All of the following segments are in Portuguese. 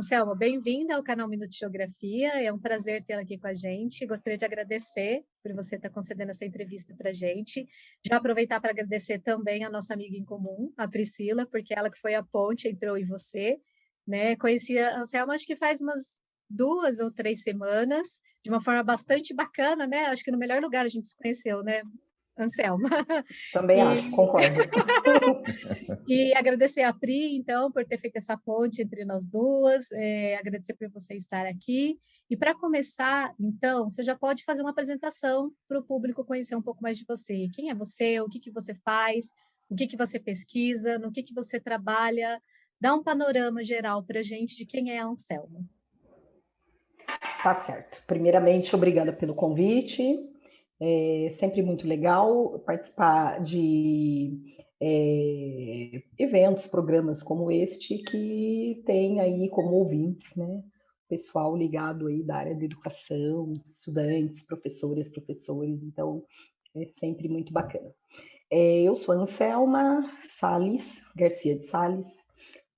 Anselmo, bem-vinda ao canal Minuto de Geografia. É um prazer tê-la aqui com a gente. Gostaria de agradecer por você estar concedendo essa entrevista para a gente. Já aproveitar para agradecer também a nossa amiga em comum, a Priscila, porque ela que foi a ponte entre eu e você, né? Conheci a Anselmo acho que faz umas 2 ou 3 semanas, de uma forma bastante bacana, né? Acho que no melhor lugar a gente se conheceu, né, Anselmo? Também acho, E concordo. e agradecer a Pri, então, por ter feito essa ponte entre nós duas, agradecer por você estar aqui. E para começar, então, você já pode fazer uma apresentação para o público conhecer um pouco mais de você. Quem é você, o que que você faz, o que que você pesquisa, no que você trabalha. Dá um panorama geral para a gente de quem é a Anselmo. Tá certo. Primeiramente, obrigada pelo convite. É sempre muito legal participar de eventos, programas como este, que tem aí como ouvintes, né? Pessoal ligado aí da área da educação, estudantes, professoras, professores, então é sempre muito bacana. Eu sou a Anselma Salles, Garcia de Salles.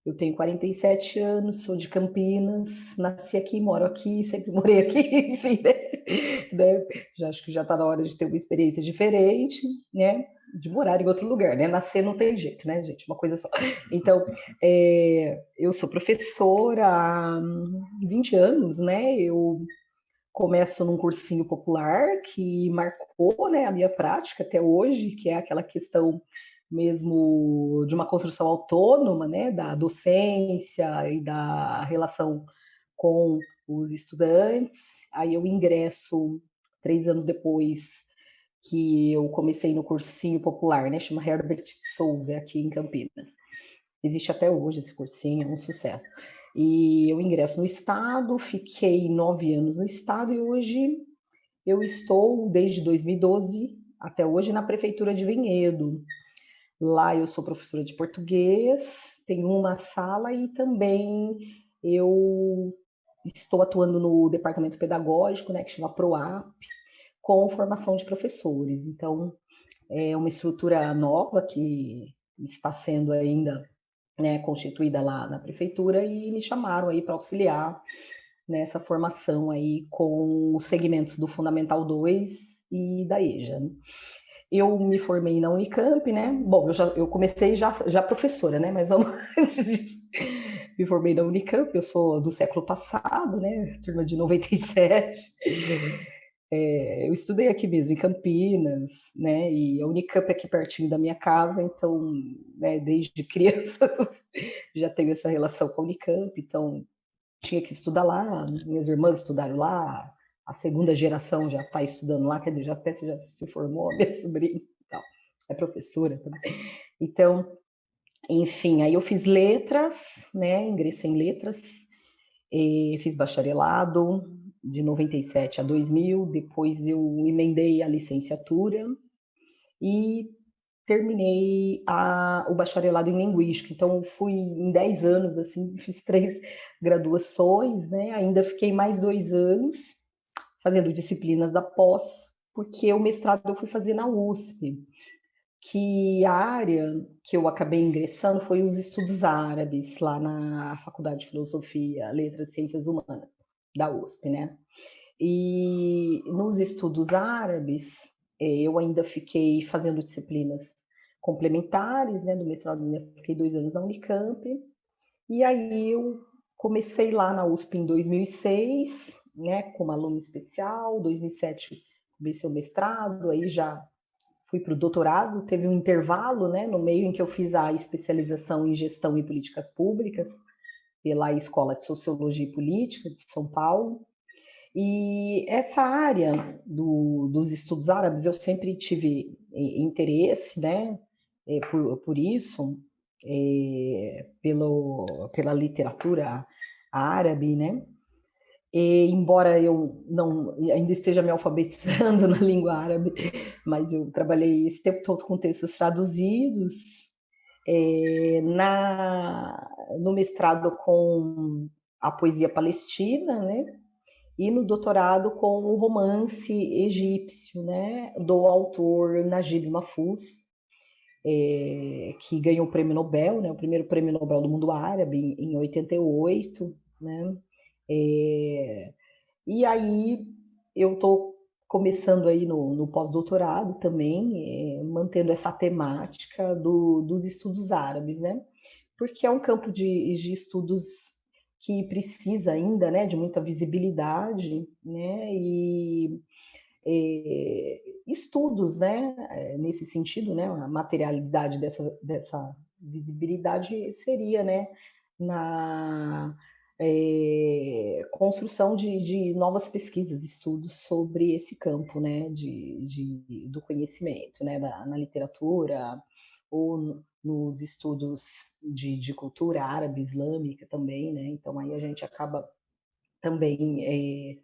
Eu tenho 47 anos, sou de Campinas, nasci aqui, moro aqui, sempre morei aqui, enfim, né? Já acho que já está na hora de ter uma experiência diferente, né? De morar em outro lugar, né? Nascer não tem jeito, né, gente? Uma coisa só. Então, eu sou professora há 20 anos, né? Eu começo num cursinho popular que marcou, né, a minha prática até hoje, que é aquela questão mesmo de uma construção autônoma, né, da docência e da relação com os estudantes. Aí eu ingresso 3 anos depois que eu comecei no cursinho popular, né, chama Herbert de Souza, aqui em Campinas. Existe até hoje esse cursinho, é um sucesso. E eu ingresso no Estado, fiquei 9 anos no Estado e hoje eu estou, desde 2012 até hoje, na Prefeitura de Vinhedo. Lá eu sou professora de português, tenho uma sala e também eu estou atuando no departamento pedagógico, né, que chama PROAP, com formação de professores. Então, é uma estrutura nova que está sendo ainda, né, constituída lá na prefeitura e me chamaram aí para auxiliar nessa formação aí com os segmentos do Fundamental 2 e da EJA. Eu me formei na Unicamp, né? Bom, eu comecei já professora, né? Mas vamos antes disso. Me formei na Unicamp, eu sou do século passado, né? Turma de 97. Eu estudei aqui mesmo, em Campinas, né? E a Unicamp é aqui pertinho da minha casa, então, né, desde criança já tenho essa relação com a Unicamp, então tinha que estudar lá, minhas irmãs estudaram lá, a segunda geração já está estudando lá, quer dizer, até já se formou, a minha sobrinha e tal, é professora também. Então, enfim, aí eu fiz letras, né, ingressei em letras, fiz bacharelado de 97 a 2000, depois eu emendei a licenciatura e terminei o bacharelado em linguística. Então, fui em 10 anos, assim, fiz 3 graduações, né? Ainda fiquei mais 2 anos fazendo disciplinas da pós, porque o mestrado eu fui fazer na USP, que a área que eu acabei ingressando foi os estudos árabes, lá na Faculdade de Filosofia, Letras e Ciências Humanas, da USP, né? E nos estudos árabes, eu ainda fiquei fazendo disciplinas complementares, né, do mestrado, fiquei 2 anos na Unicamp, e aí eu comecei lá na USP em 2006, né, como aluno especial, 2007 comecei o mestrado, aí já fui para o doutorado, teve um intervalo, né, no meio em que eu fiz a especialização em gestão e políticas públicas pela Escola de Sociologia e Política de São Paulo. E essa área dos estudos árabes eu sempre tive interesse, né, por isso, pela literatura árabe, né? E, embora eu não ainda esteja me alfabetizando na língua árabe, mas eu trabalhei esse tempo todo com textos traduzidos, no mestrado com a poesia palestina, né? E no doutorado com o romance egípcio, né, do autor Najib Mahfouz, que ganhou o prêmio Nobel, né, o primeiro prêmio Nobel do mundo árabe em 88, né? É, e aí eu estou começando aí no pós-doutorado também, mantendo essa temática dos estudos árabes, né? Porque é um campo de estudos que precisa ainda, né, de muita visibilidade, né? E estudos, né, nesse sentido, né, a materialidade dessa visibilidade seria, né, na construção de novas pesquisas, estudos sobre esse campo, né, do conhecimento, né, na literatura ou nos estudos de cultura árabe, islâmica também, né, então aí a gente acaba também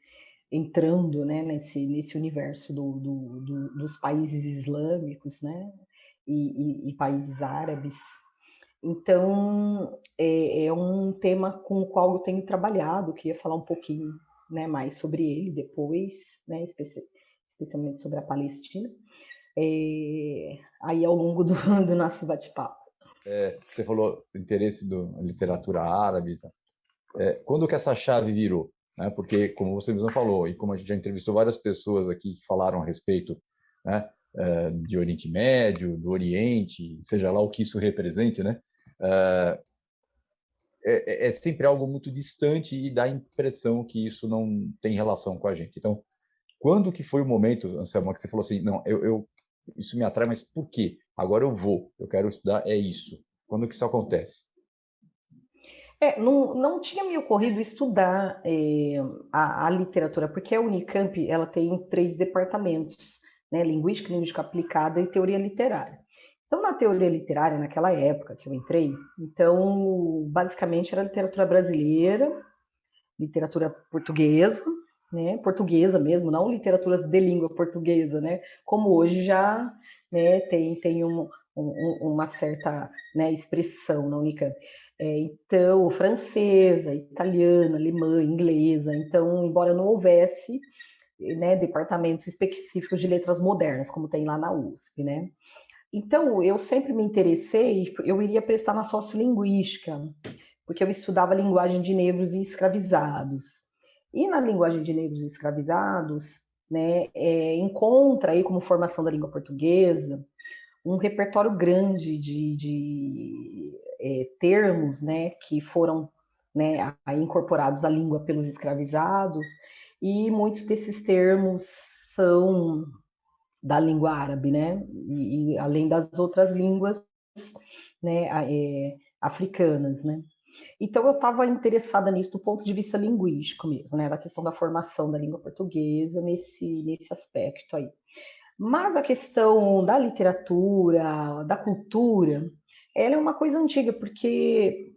entrando, né, nesse universo dos países islâmicos, né, e países árabes. Então, é um tema com o qual eu tenho trabalhado, queria falar um pouquinho, né, mais sobre ele depois, né, especialmente sobre a Palestina, aí ao longo do nosso bate-papo. Você falou interesse da literatura árabe. Quando que essa chave virou? Né? Porque, como você mesmo falou, e como a gente já entrevistou várias pessoas aqui que falaram a respeito, né, de Oriente Médio, do Oriente, seja lá o que isso represente, né? É sempre algo muito distante e dá a impressão que isso não tem relação com a gente. Então, quando que foi o momento, Anselmo, que você falou assim, não, isso me atrai, mas por quê? Agora eu quero estudar, é isso. Quando que isso acontece? Não tinha me ocorrido estudar a literatura, porque a Unicamp ela tem 3 departamentos, né? Linguística, linguística aplicada e teoria literária. Então, na teoria literária, naquela época que eu entrei, então, basicamente era literatura brasileira, literatura portuguesa, né? Portuguesa mesmo, não literatura de língua portuguesa, né? Como hoje já, né, tem uma certa, né, expressão na Unicamp. Então, francesa, italiana, alemã, inglesa. Então, embora não houvesse, né, departamentos específicos de letras modernas, como tem lá na USP, né? Então, eu sempre me interessei, eu iria prestar na sociolinguística, porque eu estudava a linguagem de negros e escravizados. E na linguagem de negros e escravizados, né, encontra aí como formação da língua portuguesa um repertório grande de termos, né, que foram, né, incorporados à língua pelos escravizados, e muitos desses termos são da língua árabe, né, e além das outras línguas, né, africanas, né. Então eu estava interessada nisso do ponto de vista linguístico mesmo, né, da questão da formação da língua portuguesa nesse aspecto aí. Mas a questão da literatura, da cultura, ela é uma coisa antiga, porque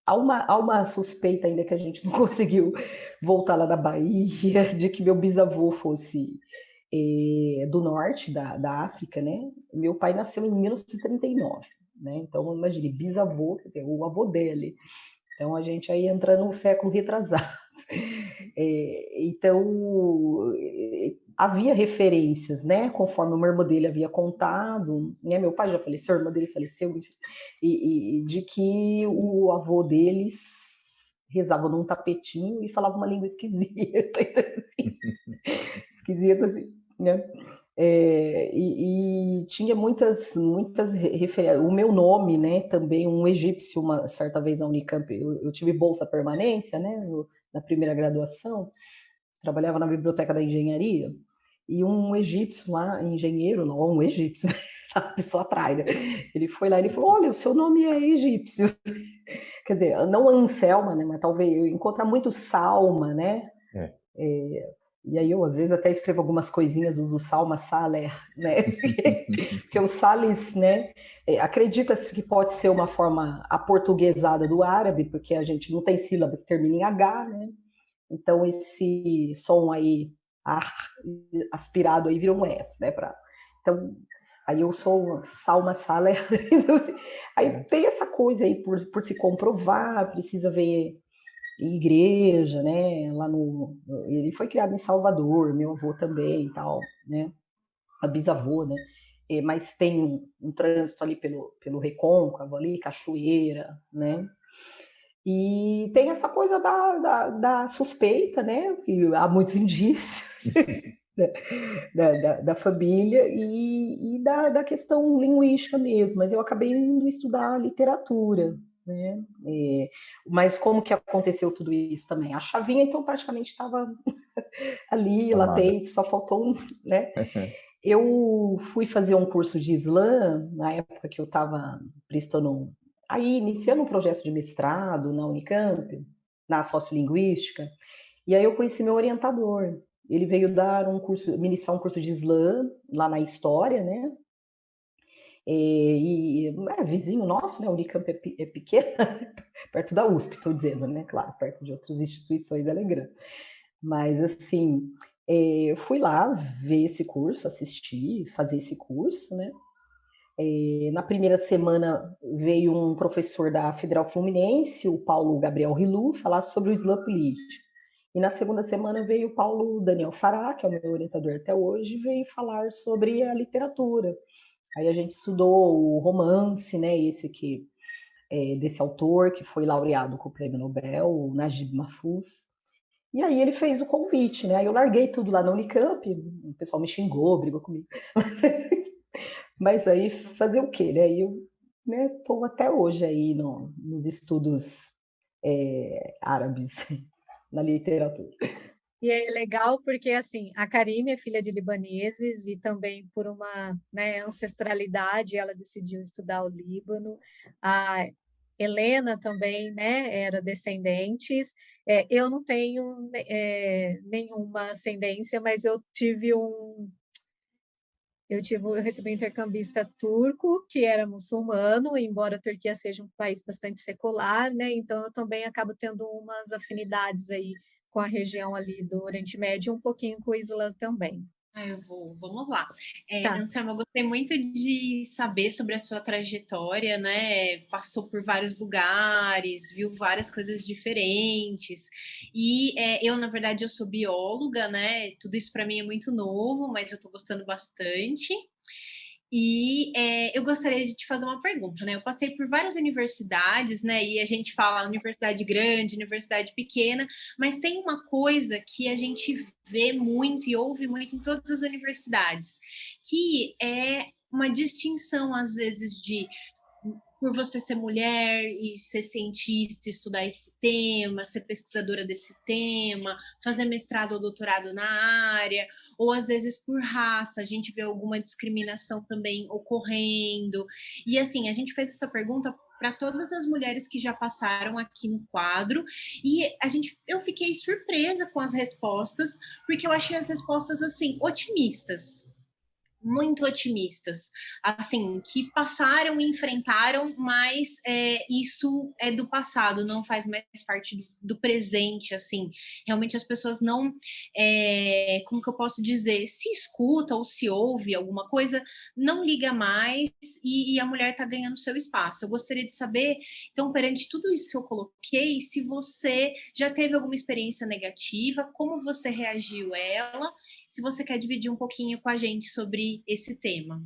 há uma suspeita ainda que a gente não conseguiu voltar lá da Bahia, de que meu bisavô fosse do norte da África, né? Meu pai nasceu em 1939, né? Então, imagine, bisavô, quer dizer, o avô dele. Então, a gente aí entra no século retrasado. Então, havia referências, né? Conforme uma irmã dele havia contado, né? Meu pai já faleceu, a irmã dele faleceu, e de que o avô deles rezava num tapetinho e falava uma língua esquisita, esquisita assim, né? E tinha muitas referências. O meu nome, né? Também um egípcio, uma certa vez na Unicamp, eu tive bolsa permanência, né? Na primeira graduação, trabalhava na biblioteca da engenharia, e um egípcio lá, engenheiro, não, um egípcio, a pessoa atrai, né? Ele foi lá e ele falou: olha, o seu nome é egípcio. Quer dizer, não Anselma, né? Mas talvez eu encontrar muito Salma, né? É. E aí eu, às vezes, até escrevo algumas coisinhas, uso Salma, Saler, né? Porque o Salles, né? Acredita-se que pode ser uma forma aportuguesada do árabe, porque a gente não tem sílaba que termina em H, né? Então, esse som aí, aspirado aí, vira um S, né? Então, aí eu sou Salma Saler. Aí tem essa coisa aí por se comprovar, precisa ver igreja, né? Ele foi criado em Salvador, meu avô também e tal, né? A bisavô, né? Mas tem um trânsito ali pelo Recôncavo, ali, Cachoeira, né? E tem essa coisa da suspeita, né? Que há muitos indícios da família e da questão linguística mesmo. Mas eu acabei indo estudar literatura, né? Mas como que aconteceu tudo isso também? A chavinha, então, praticamente estava ali, Amada. latente, só faltou um, né? Eu fui fazer um curso de slam na época que eu estava prestando, aí iniciando um projeto de mestrado na Unicamp, na sociolinguística, e aí eu conheci meu orientador. Ele veio dar um curso, ministrar um curso de slam lá na História, né? Vizinho nosso, né? A Unicamp é pequena, perto da USP, estou dizendo, né? Claro, perto de outras instituições ela é grande. Mas, assim, eu fui lá ver esse curso, assistir, fazer esse curso, né? Na primeira semana veio um professor da Federal Fluminense, o Paulo Gabriel Rilu, falar sobre o Islã político. E na segunda semana veio o Paulo Daniel Fará, que é o meu orientador até hoje, veio falar sobre a literatura. Aí a gente estudou o romance, né? Esse que desse autor que foi laureado com o Prêmio Nobel, o Najib Mahfouz. E aí ele fez o convite, né? Aí eu larguei tudo lá na Unicamp, o pessoal me xingou, brigou comigo. Mas aí fazer o quê, né? Eu estou até hoje aí nos estudos árabes, na literatura. E é legal porque, assim, a Karime é filha de libaneses e também por uma, né, ancestralidade ela decidiu estudar o Líbano. A Helena também, né, era descendentes. Eu não tenho nenhuma ascendência, mas eu recebi um intercambista turco que era muçulmano, embora a Turquia seja um país bastante secular, né? Então eu também acabo tendo umas afinidades aí com a região ali do Oriente Médio, um pouquinho com o Islã também. Vamos lá. Tá. Anselma, eu gostei muito de saber sobre a sua trajetória, né? Passou por vários lugares, viu várias coisas diferentes. E eu, na verdade, eu sou bióloga, né? Tudo isso para mim é muito novo, mas eu estou gostando bastante. E eu gostaria de te fazer uma pergunta, né? Eu passei por várias universidades, né? E a gente fala universidade grande, universidade pequena, mas tem uma coisa que a gente vê muito e ouve muito em todas as universidades, que é uma distinção, às vezes, de por você ser mulher e ser cientista, estudar esse tema, ser pesquisadora desse tema, fazer mestrado ou doutorado na área, ou às vezes por raça, a gente vê alguma discriminação também ocorrendo. E assim, a gente fez essa pergunta para todas as mulheres que já passaram aqui no quadro, e eu fiquei surpresa com as respostas, porque eu achei as respostas assim otimistas, muito otimistas, assim, que passaram e enfrentaram, mas isso é do passado, não faz mais parte do presente, assim. Realmente as pessoas não, como que eu posso dizer, se escuta ou se ouve alguma coisa, não liga mais e a mulher está ganhando seu espaço. Eu gostaria de saber, então, perante tudo isso que eu coloquei, se você já teve alguma experiência negativa, como você reagiu a ela, se você quer dividir um pouquinho com a gente sobre esse tema.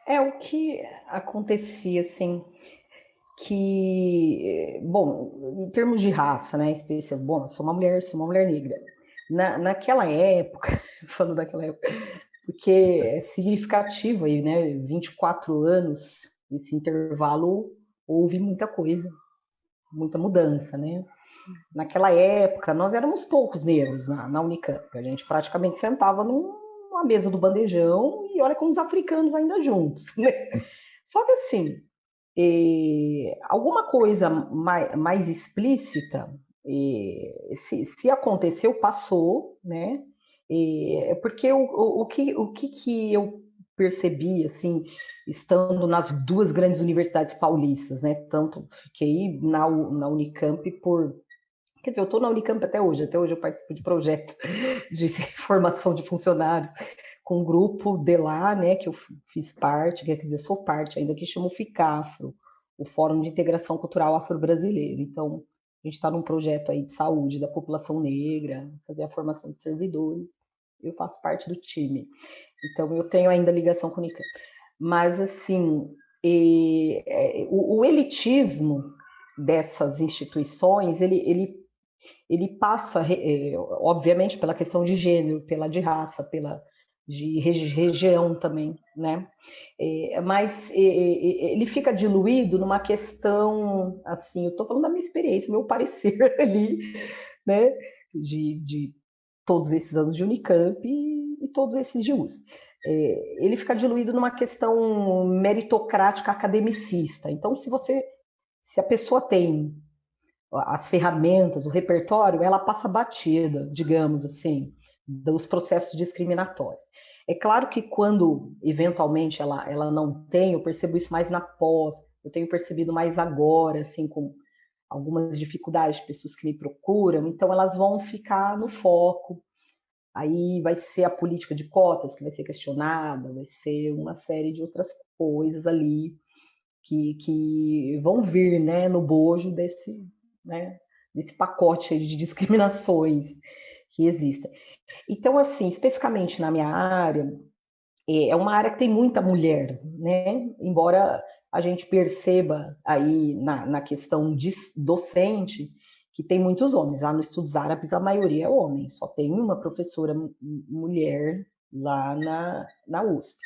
O que acontecia, assim, que, bom, em termos de raça, né, especial, bom, sou uma mulher negra. Naquela época, falando daquela época, porque é significativo aí, né, 24 anos, esse intervalo, houve muita coisa, muita mudança, né? Naquela época, nós éramos poucos negros na Unicamp. A gente praticamente sentava numa mesa do bandejão e olha com os africanos ainda juntos. Né? Só que assim, alguma coisa mais explícita, se aconteceu, passou, né? Porque o que eu percebi, assim, estando nas duas grandes universidades paulistas, né? Tanto fiquei na Unicamp por. Quer dizer, eu estou na Unicamp até hoje eu participo de projetos de formação de funcionários com um grupo de lá, né, que eu fiz parte, quer dizer, sou parte ainda, que chama o FICAFRO, o Fórum de Integração Cultural Afro-Brasileiro. Então, a gente está num projeto aí de saúde da população negra, fazer a formação de servidores, eu faço parte do time. Então, eu tenho ainda ligação com o Unicamp. Mas, assim, o elitismo, dessas instituições, ele passa, obviamente, pela questão de gênero, pela de raça, pela de região também, né? Mas ele fica diluído numa questão, assim, eu estou falando da minha experiência, meu parecer ali, né? De todos esses anos de Unicamp e todos esses de USP. Ele fica diluído numa questão meritocrática academicista. Então, se a pessoa tem as ferramentas, o repertório, ela passa batida, digamos assim, dos processos discriminatórios. É claro que quando, eventualmente, ela não tem, eu percebo isso mais na pós, eu tenho percebido mais agora, assim, com algumas dificuldades de pessoas que me procuram, então elas vão ficar no foco. Aí vai ser a política de cotas que vai ser questionada, vai ser uma série de outras coisas ali que vão vir, né, no bojo desse, né, desse pacote de discriminações que existem. Então, assim, especificamente na minha área, é uma área que tem muita mulher, né? Embora a gente perceba aí na questão docente que tem muitos homens. Lá no Estudos Árabes a maioria é homem, só tem uma professora mulher lá na USP.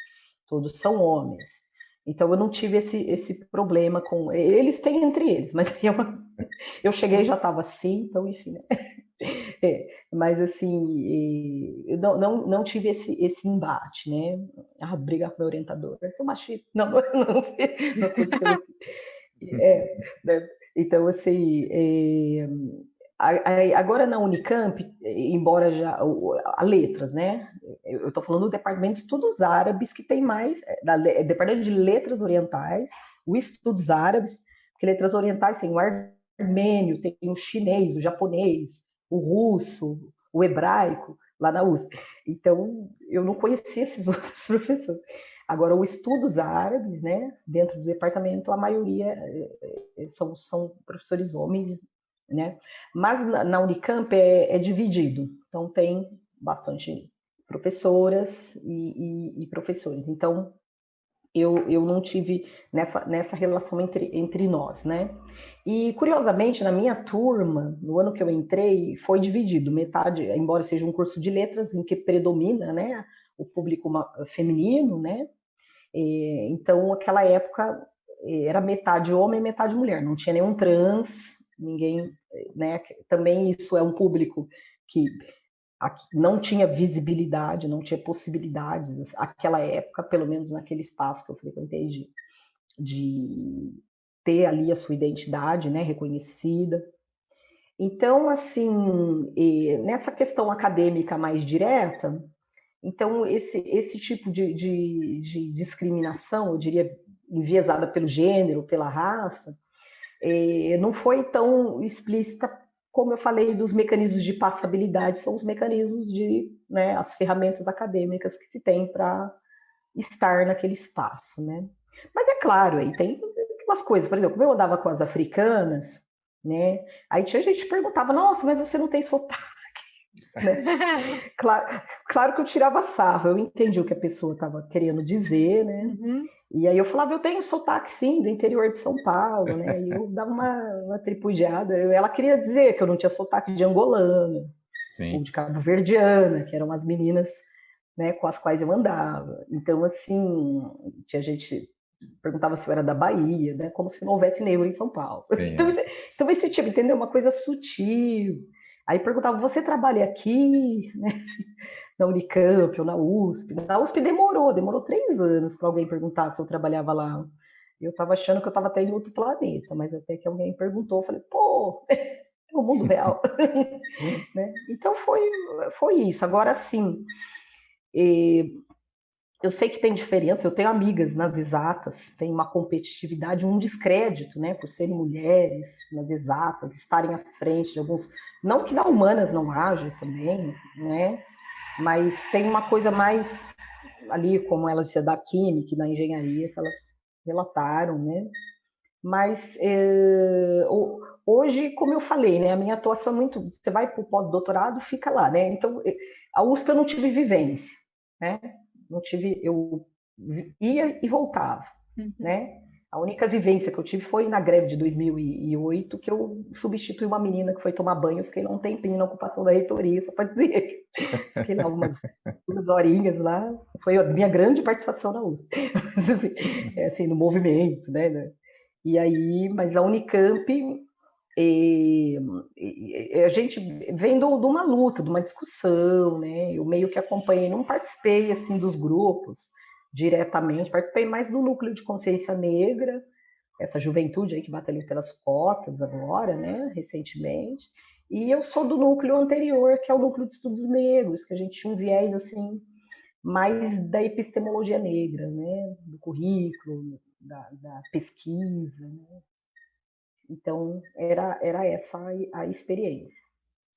Todos são homens. Então eu não tive esse problema com... Eles têm entre eles, mas eu cheguei e já estava assim, então enfim, né? Mas assim, eu não tive esse embate, né? Brigar com o meu orientador, eu sou machista. Não aconteceu assim. Né? Então, assim, agora na Unicamp, embora já a letras, né? Eu estou falando do departamento de estudos árabes, que tem mais, departamento de letras orientais, o estudos árabes, porque letras orientais tem o armênio, tem o chinês, o japonês, o russo, o hebraico, lá na USP. Então, eu não conhecia esses outros professores. Agora, os estudos árabes, né, dentro do departamento, a maioria são professores homens, né? Mas na Unicamp é dividido. Então, tem bastante professoras e professores. Então, eu não tive nessa relação entre nós, né? E, curiosamente, na minha turma, no ano que eu entrei, foi dividido. Metade, embora seja um curso de letras, em que predomina, né, o público feminino, né? Então, aquela época, era metade homem e metade mulher. Não tinha nenhum trans, ninguém, né? Também isso é um público que não tinha visibilidade, não tinha possibilidades, aquela época, pelo menos naquele espaço que eu frequentei, de ter ali a sua identidade, né, reconhecida. Então, assim, nessa questão acadêmica mais direta, então esse tipo de discriminação, eu diria, enviesada pelo gênero, pela raça, não foi tão explícita como eu falei dos mecanismos de passabilidade, são os mecanismos né, as ferramentas acadêmicas que se tem para estar naquele espaço, né? Mas é claro, aí tem umas coisas, por exemplo, como eu andava com as africanas, né? Aí tinha gente que perguntava, nossa, mas você não tem sotaque, né? Claro que eu tirava sarro, eu entendi o que a pessoa estava querendo dizer, né? Uhum. E aí eu falava, eu tenho sotaque sim, do interior de São Paulo, né? E eu dava uma tripudiada. Ela queria dizer que eu não tinha sotaque de angolana, Sim. ou de cabo-verdiana, que eram as meninas, né, com as quais eu andava. Então, assim, tinha gente perguntava se eu era da Bahia, né? Como se não houvesse negro em São Paulo. Sim, então esse tipo, entendeu? Uma coisa sutil. Aí perguntava, você trabalha aqui, né? Na Unicamp ou na USP. Na USP demorou 3 anos para alguém perguntar se eu trabalhava lá. Eu estava achando que eu estava até em outro planeta, mas até que alguém perguntou, eu falei, pô, é o mundo real. Né? Então foi isso. Agora sim, eu sei que tem diferença, eu tenho amigas nas exatas, tem uma competitividade, um descrédito, né, por serem mulheres nas exatas, estarem à frente de alguns, não que na humanas não haja também, né, mas tem uma coisa mais ali, como elas da química e da engenharia, que elas relataram, né, mas hoje, como eu falei, né, a minha atuação é muito, você vai para o pós-doutorado, fica lá, né, então a USP eu não tive vivência, né, não tive, eu ia e voltava, né? A única vivência que eu tive foi na greve de 2008, que eu substituí uma menina que foi tomar banho. Eu fiquei lá um tempinho na ocupação da reitoria, só para dizer. Fiquei lá umas 2 horinhas lá. Foi a minha grande participação na USP. Assim, no movimento, né? E aí, mas a Unicamp, a gente vem de uma luta, de uma discussão, né? Eu meio que acompanhei, não participei assim dos grupos diretamente, participei mais do núcleo de consciência negra, essa juventude aí que batalhou pelas cotas agora, né, recentemente. E eu sou do núcleo anterior, que é o núcleo de estudos negros, que a gente tinha um viés assim mais da epistemologia negra, né, do currículo, da pesquisa, né? Então era essa a experiência.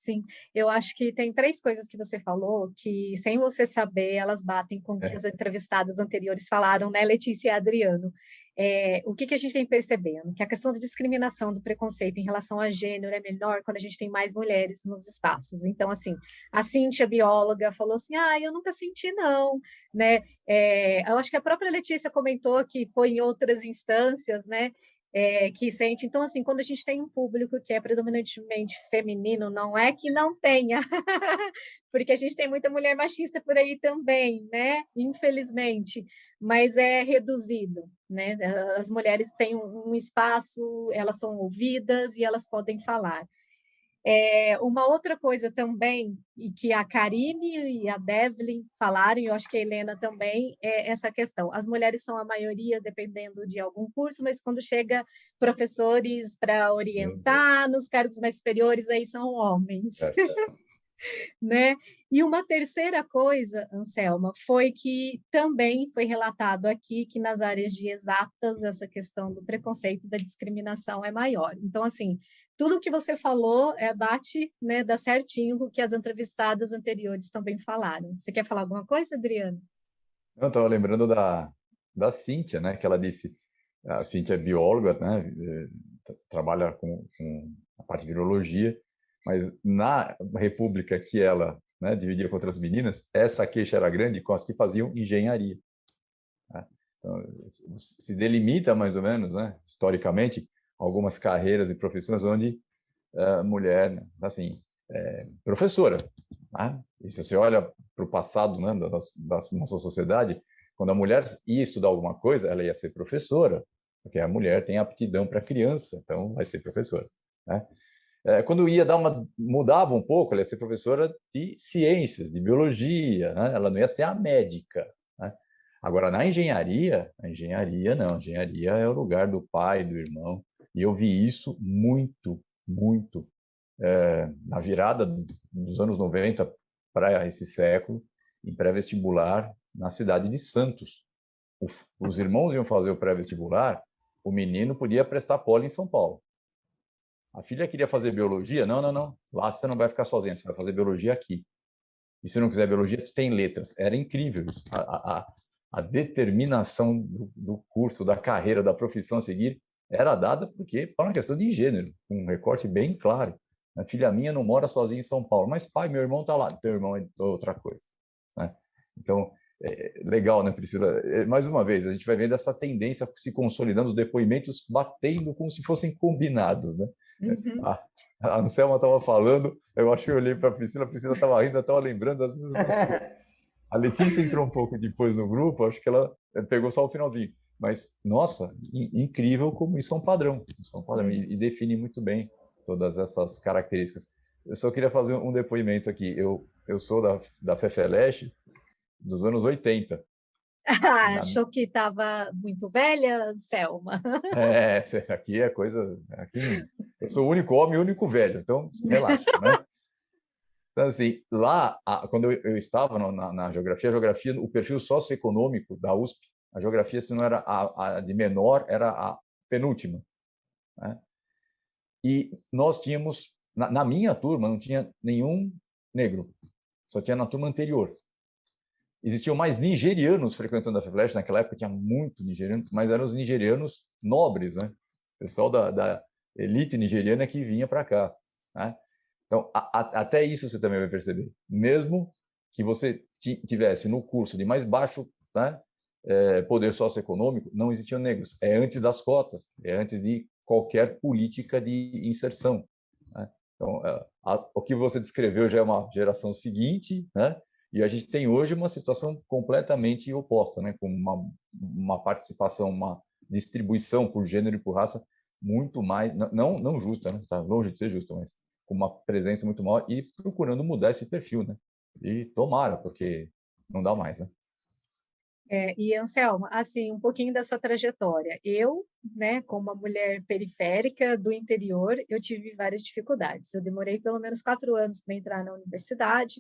Sim, eu acho que tem 3 coisas que você falou que, sem você saber, elas batem com o que as entrevistadas anteriores falaram, né, Letícia e Adriano. O que a gente vem percebendo? Que a questão da discriminação, do preconceito em relação a gênero é menor quando a gente tem mais mulheres nos espaços. Então, assim, a Cíntia, bióloga, falou assim, eu nunca senti, não, né? Eu acho que a própria Letícia comentou que foi em outras instâncias, né? Que sente. Então, assim, quando a gente tem um público que é predominantemente feminino, não é que não tenha, porque a gente tem muita mulher machista por aí também, né? Infelizmente, mas é reduzido, né? As mulheres têm um espaço, elas são ouvidas e elas podem falar. Uma outra coisa também, e que a Karine e a Devlin falaram, e eu acho que a Helena também, é essa questão. As mulheres são a maioria, dependendo de algum curso, mas quando chega professores para orientar nos cargos mais superiores, aí são homens. Né? E uma terceira coisa, Anselma, foi que também foi relatado aqui que nas áreas de exatas essa questão do preconceito, da discriminação é maior. Então, assim, tudo que você falou bate, né, dá certinho com o que as entrevistadas anteriores também falaram. Você quer falar alguma coisa, Adriano? Eu estava lembrando da Cíntia, né, que ela disse, a Cíntia é bióloga, né, trabalha com a parte de virologia, mas na república que ela, né, dividia com outras meninas, essa queixa era grande com as que faziam engenharia. Né? Então, se delimita mais ou menos, né, historicamente, algumas carreiras e profissões onde a mulher, assim, professora. Né? E se você olha para o passado, né, da nossa sociedade, quando a mulher ia estudar alguma coisa, ela ia ser professora, porque a mulher tem aptidão para criança, então vai ser professora. Né? Quando ia mudava um pouco, ela ia ser professora de ciências, de biologia, né? Ela não ia ser a médica. Né? Agora, na engenharia, a engenharia não, a engenharia é o lugar do pai, do irmão, e eu vi isso muito, na virada dos anos 90 para esse século, em pré-vestibular, na cidade de Santos. Os irmãos iam fazer o pré-vestibular, o menino podia prestar poli em São Paulo. A filha queria fazer biologia, não. Lá você não vai ficar sozinha, você vai fazer biologia aqui. E se não quiser biologia, tu tem letras. Era incrível isso. A determinação do curso, da carreira, da profissão a seguir, era dada porque para uma questão de gênero, um recorte bem claro. A filha minha não mora sozinha em São Paulo, mas pai, meu irmão está lá. Teu irmão é outra coisa. Né? Então, legal, né, Priscila? Mais uma vez, a gente vai vendo essa tendência se consolidando, os depoimentos batendo como se fossem combinados, né? Uhum. A Anselma estava falando, eu acho que eu olhei para a Priscila estava rindo, estava lembrando das mesmas coisas. A Letícia entrou um pouco depois no grupo, acho que ela pegou só o finalzinho. Mas, nossa, incrível como isso é um padrão. Isso é um padrão e define muito bem todas essas características. Eu só queria fazer um depoimento aqui. Eu sou da FEFELESH dos anos 80. Achou que estava muito velha, Selma? Aqui é coisa... Aqui, eu sou o único homem e o único velho, então relaxa, né? Então, assim, lá, quando eu estava na geografia, o perfil socioeconômico da USP, a geografia, se não era a de menor, era a penúltima. Né? E nós tínhamos, na minha turma, não tinha nenhum negro, só tinha na turma anterior. Existiam mais nigerianos frequentando a FEFELESH, naquela época tinha muito nigeriano, mas eram os nigerianos nobres, né? O pessoal da elite nigeriana que vinha para cá. Né? Então, até isso você também vai perceber. Mesmo que você tivesse no curso de mais baixo, né, poder socioeconômico, não existiam negros. É antes das cotas, é antes de qualquer política de inserção, né? Então, o que você descreveu já é uma geração seguinte, né? E a gente tem hoje uma situação completamente oposta, né? Com uma participação, uma distribuição por gênero e por raça muito mais, não justa, né? Tá longe de ser justa, mas com uma presença muito maior e procurando mudar esse perfil, né? E tomara, porque não dá mais, né? E Anselmo, assim, um pouquinho da sua trajetória. Eu, né, como uma mulher periférica do interior, eu tive várias dificuldades. Eu demorei pelo menos 4 anos para entrar na universidade,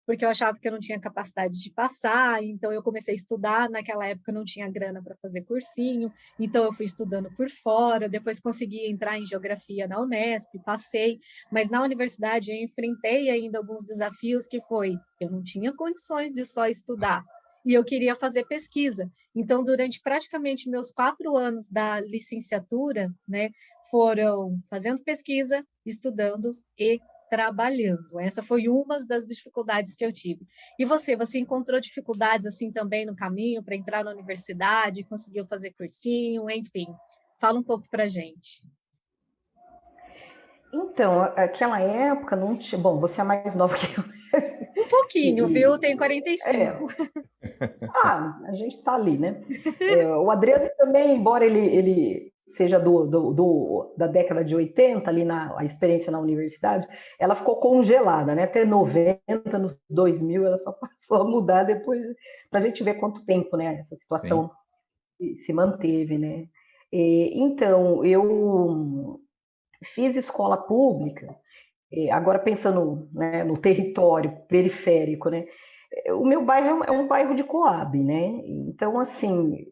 porque eu achava que eu não tinha capacidade de passar, então eu comecei a estudar. Naquela época eu não tinha grana para fazer cursinho, então eu fui estudando por fora. Depois consegui entrar em geografia na Unesp, passei, mas na universidade eu enfrentei ainda alguns desafios que foi, eu não tinha condições de só estudar e eu queria fazer pesquisa. Então, durante praticamente meus 4 anos da licenciatura, né, foram fazendo pesquisa, estudando e trabalhando. Essa foi uma das dificuldades que eu tive. E você encontrou dificuldades assim também no caminho para entrar na universidade, conseguiu fazer cursinho, enfim. Fala um pouco para a gente. Então, aquela época não tinha. Bom, você é mais nova que eu. Um pouquinho, viu? Eu tenho É, 45. a gente está ali, né? O Adriano também, embora ele seja da década de 80, ali a experiência na universidade, ela ficou congelada, né? Até 90, nos 2000, ela só passou a mudar depois, para a gente ver quanto tempo, né? Essa situação se manteve, né? Então, eu fiz escola pública, agora pensando, né, no território periférico, né? O meu bairro é um bairro de Coab, né? Então, assim,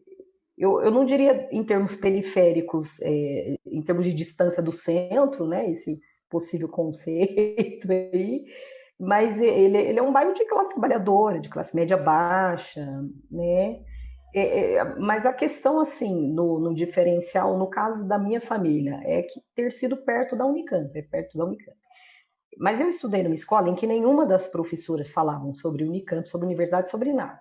eu não diria em termos periféricos, em termos de distância do centro, né? Esse possível conceito aí, mas ele é um bairro de classe trabalhadora, de classe média baixa, né? Mas a questão, assim, no diferencial, no caso da minha família, é que ter sido perto da Unicamp, perto da Unicamp. Mas eu estudei numa escola em que nenhuma das professoras falavam sobre Unicamp, sobre universidade, sobre nada.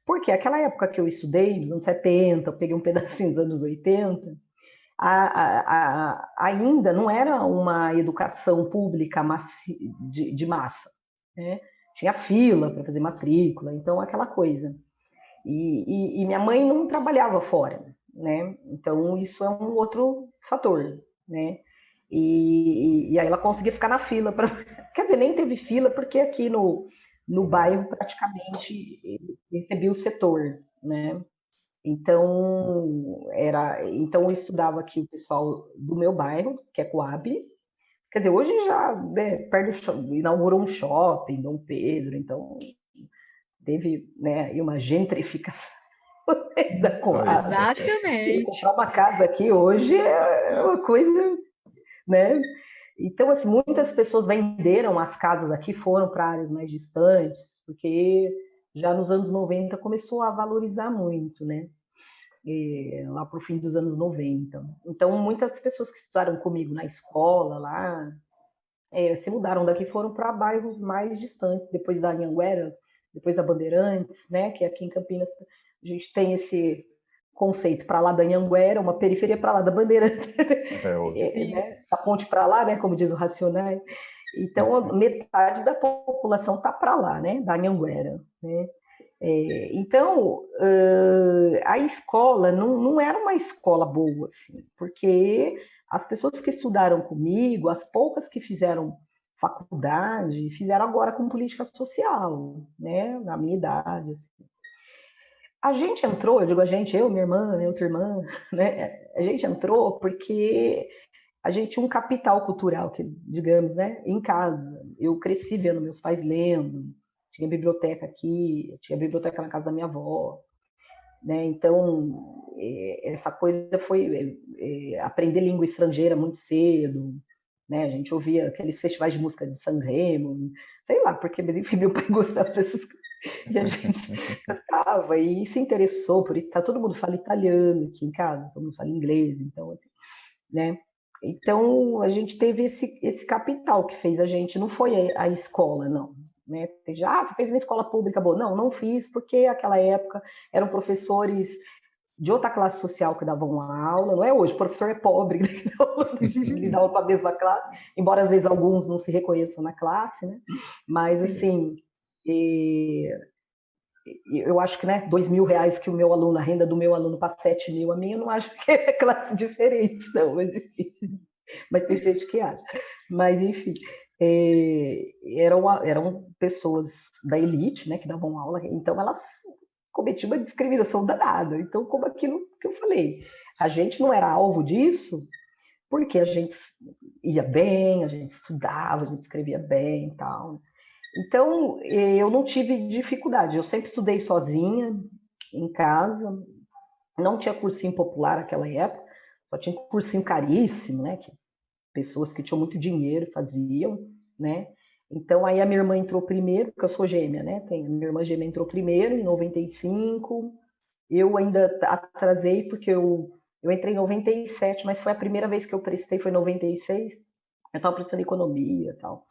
Porque aquela época que eu estudei, nos anos 70, eu peguei um pedacinho dos anos 80, ainda não era uma educação pública de massa, né? Tinha fila para fazer matrícula, então aquela coisa. E minha mãe não trabalhava fora, né? Então isso é um outro fator, né? E aí ela conseguia ficar na fila. Quer dizer, nem teve fila, porque aqui no bairro praticamente recebia o setor, né? Então eu estudava aqui o pessoal do meu bairro, que é Coab. Quer dizer, hoje já, né, inaugurou um shopping, Dom Pedro, então teve, né, uma gentrificação da Coab. Exatamente. Comprar uma casa aqui hoje é uma coisa, né? Então, assim, muitas pessoas venderam as casas aqui, foram para áreas mais distantes, porque já nos anos 90 começou a valorizar muito, né? Lá para o fim dos anos 90. Então, muitas pessoas que estudaram comigo na escola lá, se mudaram daqui, foram para bairros mais distantes, depois da Anhanguera, depois da Bandeirantes, né? Que aqui em Campinas a gente tem esse conceito, para lá da Anhanguera, uma periferia para lá da Bandeirantes, né? A ponte para lá, né? Como diz o Racionais. Então, metade da população está para lá, né? Da Anhanguera, né? Então, a escola não era uma escola boa, assim, porque as pessoas que estudaram comigo, as poucas que fizeram faculdade, fizeram agora com política social, né? Na minha idade, assim. A gente entrou, eu digo a gente, eu, minha irmã, minha outra irmã, né? A gente entrou porque a gente tinha um capital cultural, que, digamos, né? Em casa. Eu cresci vendo meus pais lendo, tinha biblioteca aqui, tinha biblioteca na casa da minha avó, né? Então, essa coisa foi aprender língua estrangeira muito cedo, né? A gente ouvia aqueles festivais de música de Sanremo, sei lá, porque, enfim, meu pai gostava dessas coisas. E a gente cantava e se interessou por isso. Todo mundo fala italiano aqui em casa, todo mundo fala inglês, então, assim, né? Então, a gente teve esse capital que fez a gente, não foi a escola, não. né? Você fez uma escola pública boa? Não, não fiz, porque naquela época eram professores de outra classe social que davam aula, não é hoje, o professor é pobre, ele dá aula para a mesma classe, embora às vezes alguns não se reconheçam na classe, né? Mas, Sim. assim, eu acho que, né, R$ 2.000 que o meu aluno, a renda do meu aluno para 7 mil, a minha, eu não acho que é classe diferente, não, mas, enfim, mas tem gente que acha. Mas, enfim, eram pessoas da elite, né, que davam aula, então elas cometiam uma discriminação danada. Então, como aquilo que eu falei, a gente não era alvo disso, porque a gente ia bem, a gente estudava, a gente escrevia bem e tal. Então, eu não tive dificuldade. Eu sempre estudei sozinha, em casa. Não tinha cursinho popular naquela época. Só tinha cursinho caríssimo, né? Que pessoas que tinham muito dinheiro faziam, né? Então, aí a minha irmã entrou primeiro, porque eu sou gêmea, né? Minha irmã gêmea entrou primeiro, em 95. Eu ainda atrasei, porque eu entrei em 97, mas foi a primeira vez que eu prestei, foi em 96. Eu estava prestando economia e tal.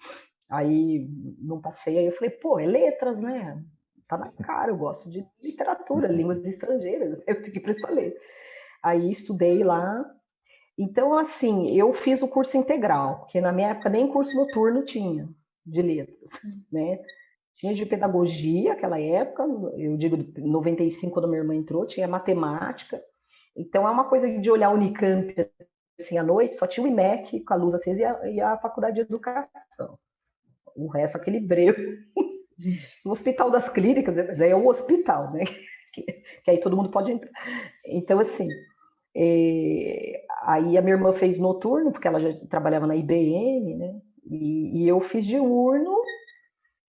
Aí não passei, aí eu falei, pô, é letras, né? Tá na cara, eu gosto de literatura, línguas estrangeiras, eu tenho que prestar letras. Aí estudei lá. Então, assim, eu fiz o curso integral, porque na minha época nem curso noturno tinha de letras, né? Tinha de pedagogia, aquela época, eu digo 95, quando minha irmã entrou, tinha matemática. Então, é uma coisa de olhar o Unicamp assim, à noite, só tinha o IMEC com a luz acesa e a faculdade de educação. O resto, aquele breu. No Hospital das Clínicas, mas aí é o hospital, né? Que aí todo mundo pode entrar. Então, assim, aí a minha irmã fez noturno, porque ela já trabalhava na IBM, né? E eu fiz diurno,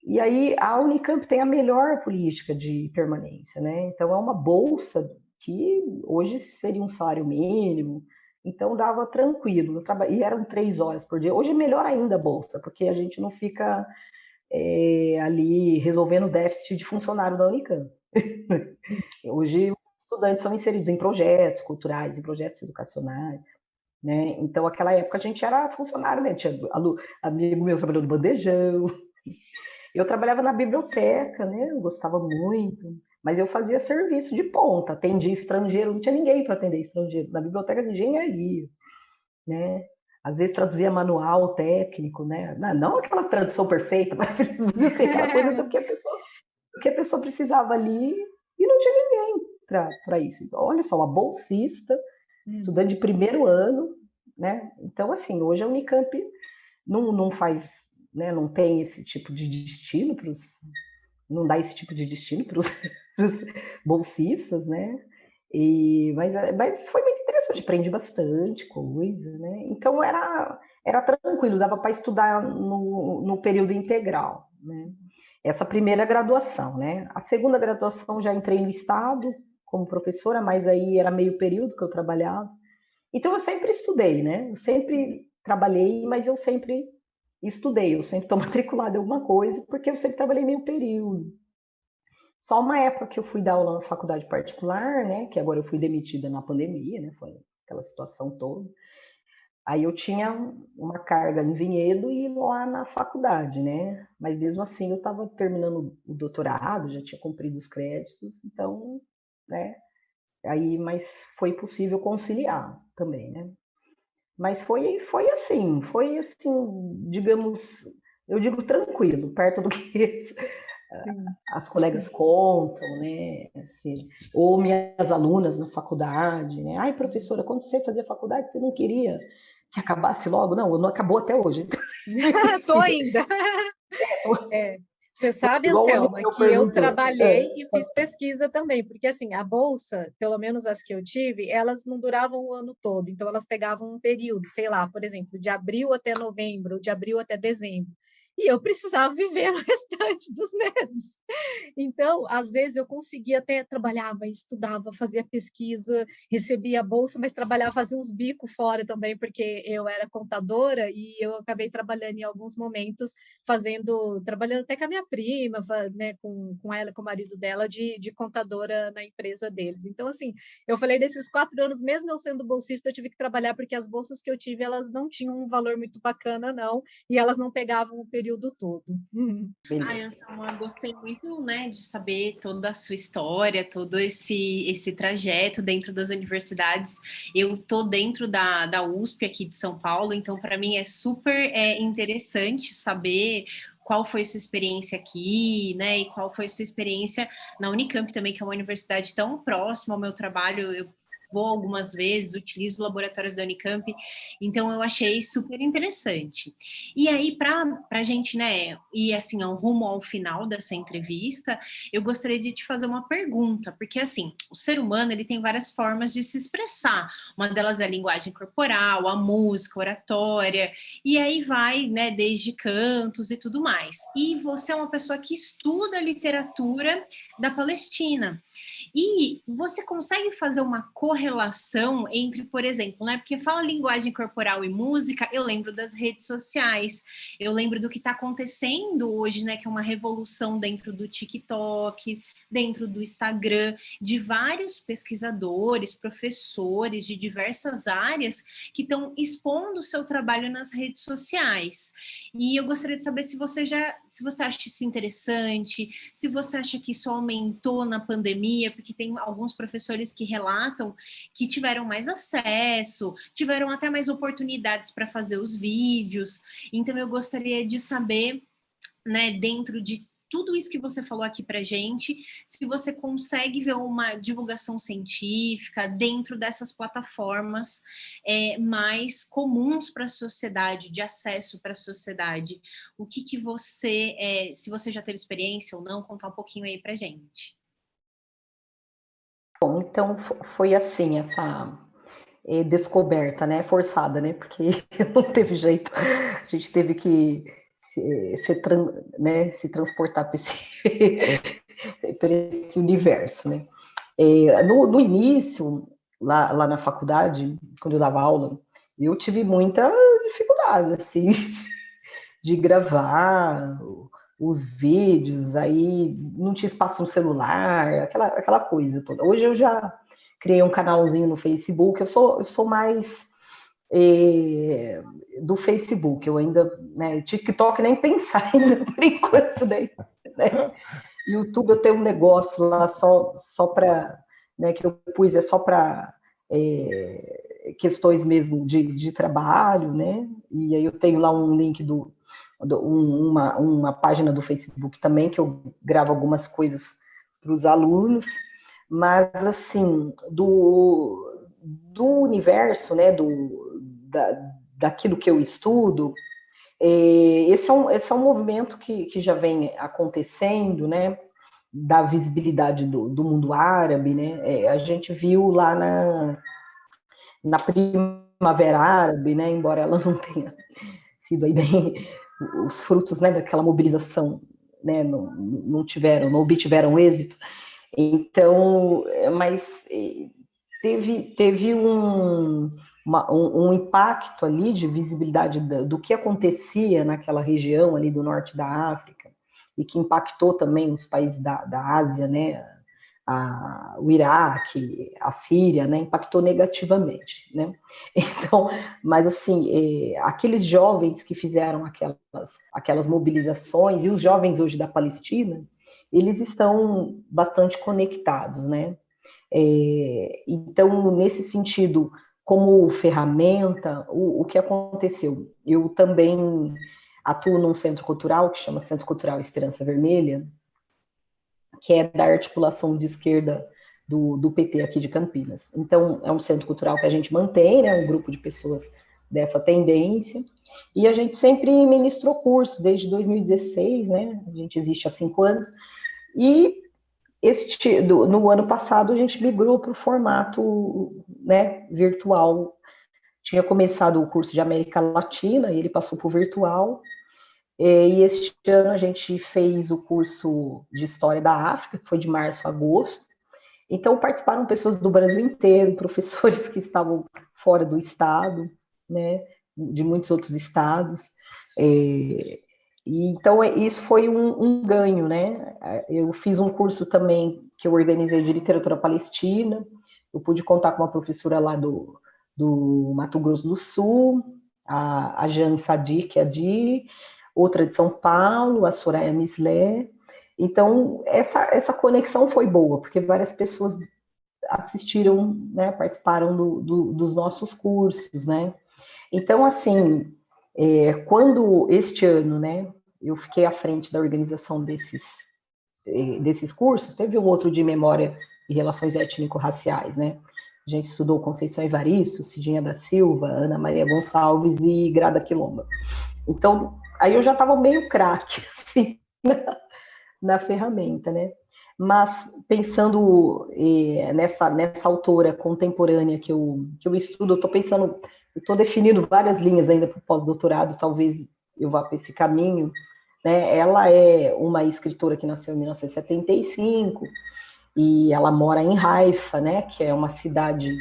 e aí a Unicamp tem a melhor política de permanência, né? Então é uma bolsa que hoje seria um salário mínimo, então dava tranquilo. E eram 3 horas por dia. Hoje é melhor ainda a bolsa, porque a gente não fica ali resolvendo o déficit de funcionário da Unicamp. Hoje os estudantes são inseridos em projetos culturais, em projetos educacionais, né? Então, aquela época a gente era funcionário, né? Tinha amigo meu trabalhando no bandejão. Eu trabalhava na biblioteca, né? Eu gostava muito, mas eu fazia serviço de ponta, atendia estrangeiro, não tinha ninguém para atender estrangeiro, na biblioteca de engenharia, né? Às vezes traduzia manual técnico, né? Não aquela tradução perfeita, mas aquela coisa do que a pessoa precisava ali e não tinha ninguém para isso. Então, olha só, uma bolsista, estudante de primeiro ano, né? Então, assim, hoje a Unicamp não faz, né? Não tem esse tipo de destino não dá esse tipo de destino para os bolsistas, né? Mas foi muito interessante, aprendi bastante coisa, né? Então era tranquilo, dava para estudar no período integral, né? Essa primeira graduação, né? A segunda graduação já entrei no estado como professora, mas aí era meio período que eu trabalhava. Então eu sempre estudei, né? Eu sempre trabalhei, mas eu sempre estudei, eu sempre estou matriculada em alguma coisa, porque eu sempre trabalhei meio período. Só uma época que eu fui dar aula na faculdade particular, né? Que agora eu fui demitida na pandemia, né? Foi aquela situação toda. Aí eu tinha uma carga em Vinhedo e lá na faculdade, né? Mas mesmo assim eu estava terminando o doutorado, já tinha cumprido os créditos, então, né? Mas foi possível conciliar também, né? Mas foi assim, digamos, eu digo tranquilo, perto do que as colegas contam, né? Assim, ou minhas alunas na faculdade, né? Ai, professora, quando você fazia faculdade, você não queria que acabasse logo? Não, não acabou até hoje. Tô ainda. Você sabe, Anselma, que eu trabalhei e fiz pesquisa também, porque assim, a bolsa, pelo menos as que eu tive, elas não duravam o ano todo, então elas pegavam um período, sei lá, por exemplo, de abril até novembro, de abril até dezembro. E eu precisava viver o restante dos meses. Então, às vezes, eu conseguia até, trabalhava, estudava, fazia pesquisa, recebia a bolsa, mas trabalhava, fazia uns bicos fora também, porque eu era contadora e eu acabei trabalhando em alguns momentos, trabalhando até com a minha prima, né, com ela, com o marido dela, de contadora na empresa deles. Então, assim, eu falei, desses 4 anos, mesmo eu sendo bolsista, eu tive que trabalhar, porque as bolsas que eu tive, elas não tinham um valor muito bacana, não, e elas não pegavam o período período todo. Ai, Anselma, eu gostei muito, né, de saber toda a sua história, todo esse trajeto dentro das universidades. Eu tô dentro da USP aqui de São Paulo, então para mim é super interessante saber qual foi sua experiência aqui, né, e qual foi sua experiência na Unicamp também, que é uma universidade tão próxima ao meu trabalho. Eu vou algumas vezes, utilizo laboratórios da Unicamp, então eu achei super interessante. E aí, para a gente, né, ir assim, ao rumo ao final dessa entrevista, eu gostaria de te fazer uma pergunta, porque assim, o ser humano ele tem várias formas de se expressar. Uma delas é a linguagem corporal, a música, a oratória, e aí vai, né, desde cantos e tudo mais. E você é uma pessoa que estuda a literatura da Palestina. E você consegue fazer uma correlação entre, por exemplo, né? Porque fala linguagem corporal e música, eu lembro das redes sociais, eu lembro do que está acontecendo hoje, né? Que é uma revolução dentro do TikTok, dentro do Instagram, de vários pesquisadores, professores de diversas áreas que estão expondo o seu trabalho nas redes sociais. E eu gostaria de saber se você acha isso interessante, se você acha que isso aumentou na pandemia, porque tem alguns professores que relatam que tiveram mais acesso, tiveram até mais oportunidades para fazer os vídeos. Então, eu gostaria de saber, né, dentro de tudo isso que você falou aqui para gente, se você consegue ver uma divulgação científica dentro dessas plataformas mais comuns para a sociedade, de acesso para a sociedade. O que você, se você já teve experiência ou não, contar um pouquinho aí para gente. Bom, então foi assim, essa descoberta, né, forçada, né, porque não teve jeito, a gente teve que se transportar para esse universo, né. No início, lá na faculdade, quando eu dava aula, eu tive muita dificuldade, assim, de gravar os vídeos, aí não tinha espaço no celular, aquela coisa toda. Hoje eu já criei um canalzinho no Facebook, eu sou mais do Facebook, eu ainda, né, TikTok nem pensar ainda por enquanto, né? YouTube eu tenho um negócio lá só para, né, que eu pus só para questões mesmo de trabalho, né? E aí eu tenho lá um link uma página do Facebook também, que eu gravo algumas coisas para os alunos, mas assim, do universo, né, daquilo que eu estudo, esse é um movimento que já vem acontecendo, né, da visibilidade do mundo árabe, né, a gente viu lá na Primavera Árabe, né, embora ela não tenha sido aí bem os frutos, né, daquela mobilização, né, não obtiveram êxito. Então, mas teve um impacto ali de visibilidade do que acontecia naquela região ali do norte da África e que impactou também os países da Ásia, né, o Iraque, a Síria, né, impactou negativamente, né? Então, mas assim, aqueles jovens que fizeram aquelas mobilizações e os jovens hoje da Palestina, eles estão bastante conectados, né? Então, nesse sentido, como ferramenta, o que aconteceu? Eu também atuo num centro cultural que chama Centro Cultural Esperança Vermelha, que é da articulação de esquerda do PT aqui de Campinas. Então, é um centro cultural que a gente mantém, né, um grupo de pessoas dessa tendência, e a gente sempre ministrou cursos, desde 2016, né, a gente existe há 5 anos, e no ano passado a gente migrou para o formato, né, virtual. Tinha começado o curso de América Latina, e ele passou para o virtual, e este ano a gente fez o curso de História da África, que foi de março a agosto. Então participaram pessoas do Brasil inteiro, professores que estavam fora do estado, né, de muitos outros estados. E então isso foi um ganho, né? Eu fiz um curso também que eu organizei de literatura palestina. Eu pude contar com uma professora lá do Mato Grosso do Sul, a Jane Sadiq Adi, outra de São Paulo, a Soraya Mislé. Então, essa conexão foi boa, porque várias pessoas assistiram, né, participaram dos nossos cursos, né? Então, assim, quando este ano, né, eu fiquei à frente da organização desses cursos, teve um outro de memória e relações étnico-raciais, né? A gente estudou Conceição Evaristo, Cidinha da Silva, Ana Maria Gonçalves e Grada Quilomba. Então, aí eu já estava meio craque assim, na ferramenta, né? Mas pensando nessa autora contemporânea que eu estudo, eu estou pensando, eu estou definindo várias linhas ainda para o pós-doutorado, talvez eu vá para esse caminho, né? Ela é uma escritora que nasceu em 1975 e ela mora em Haifa, né? Que é uma cidade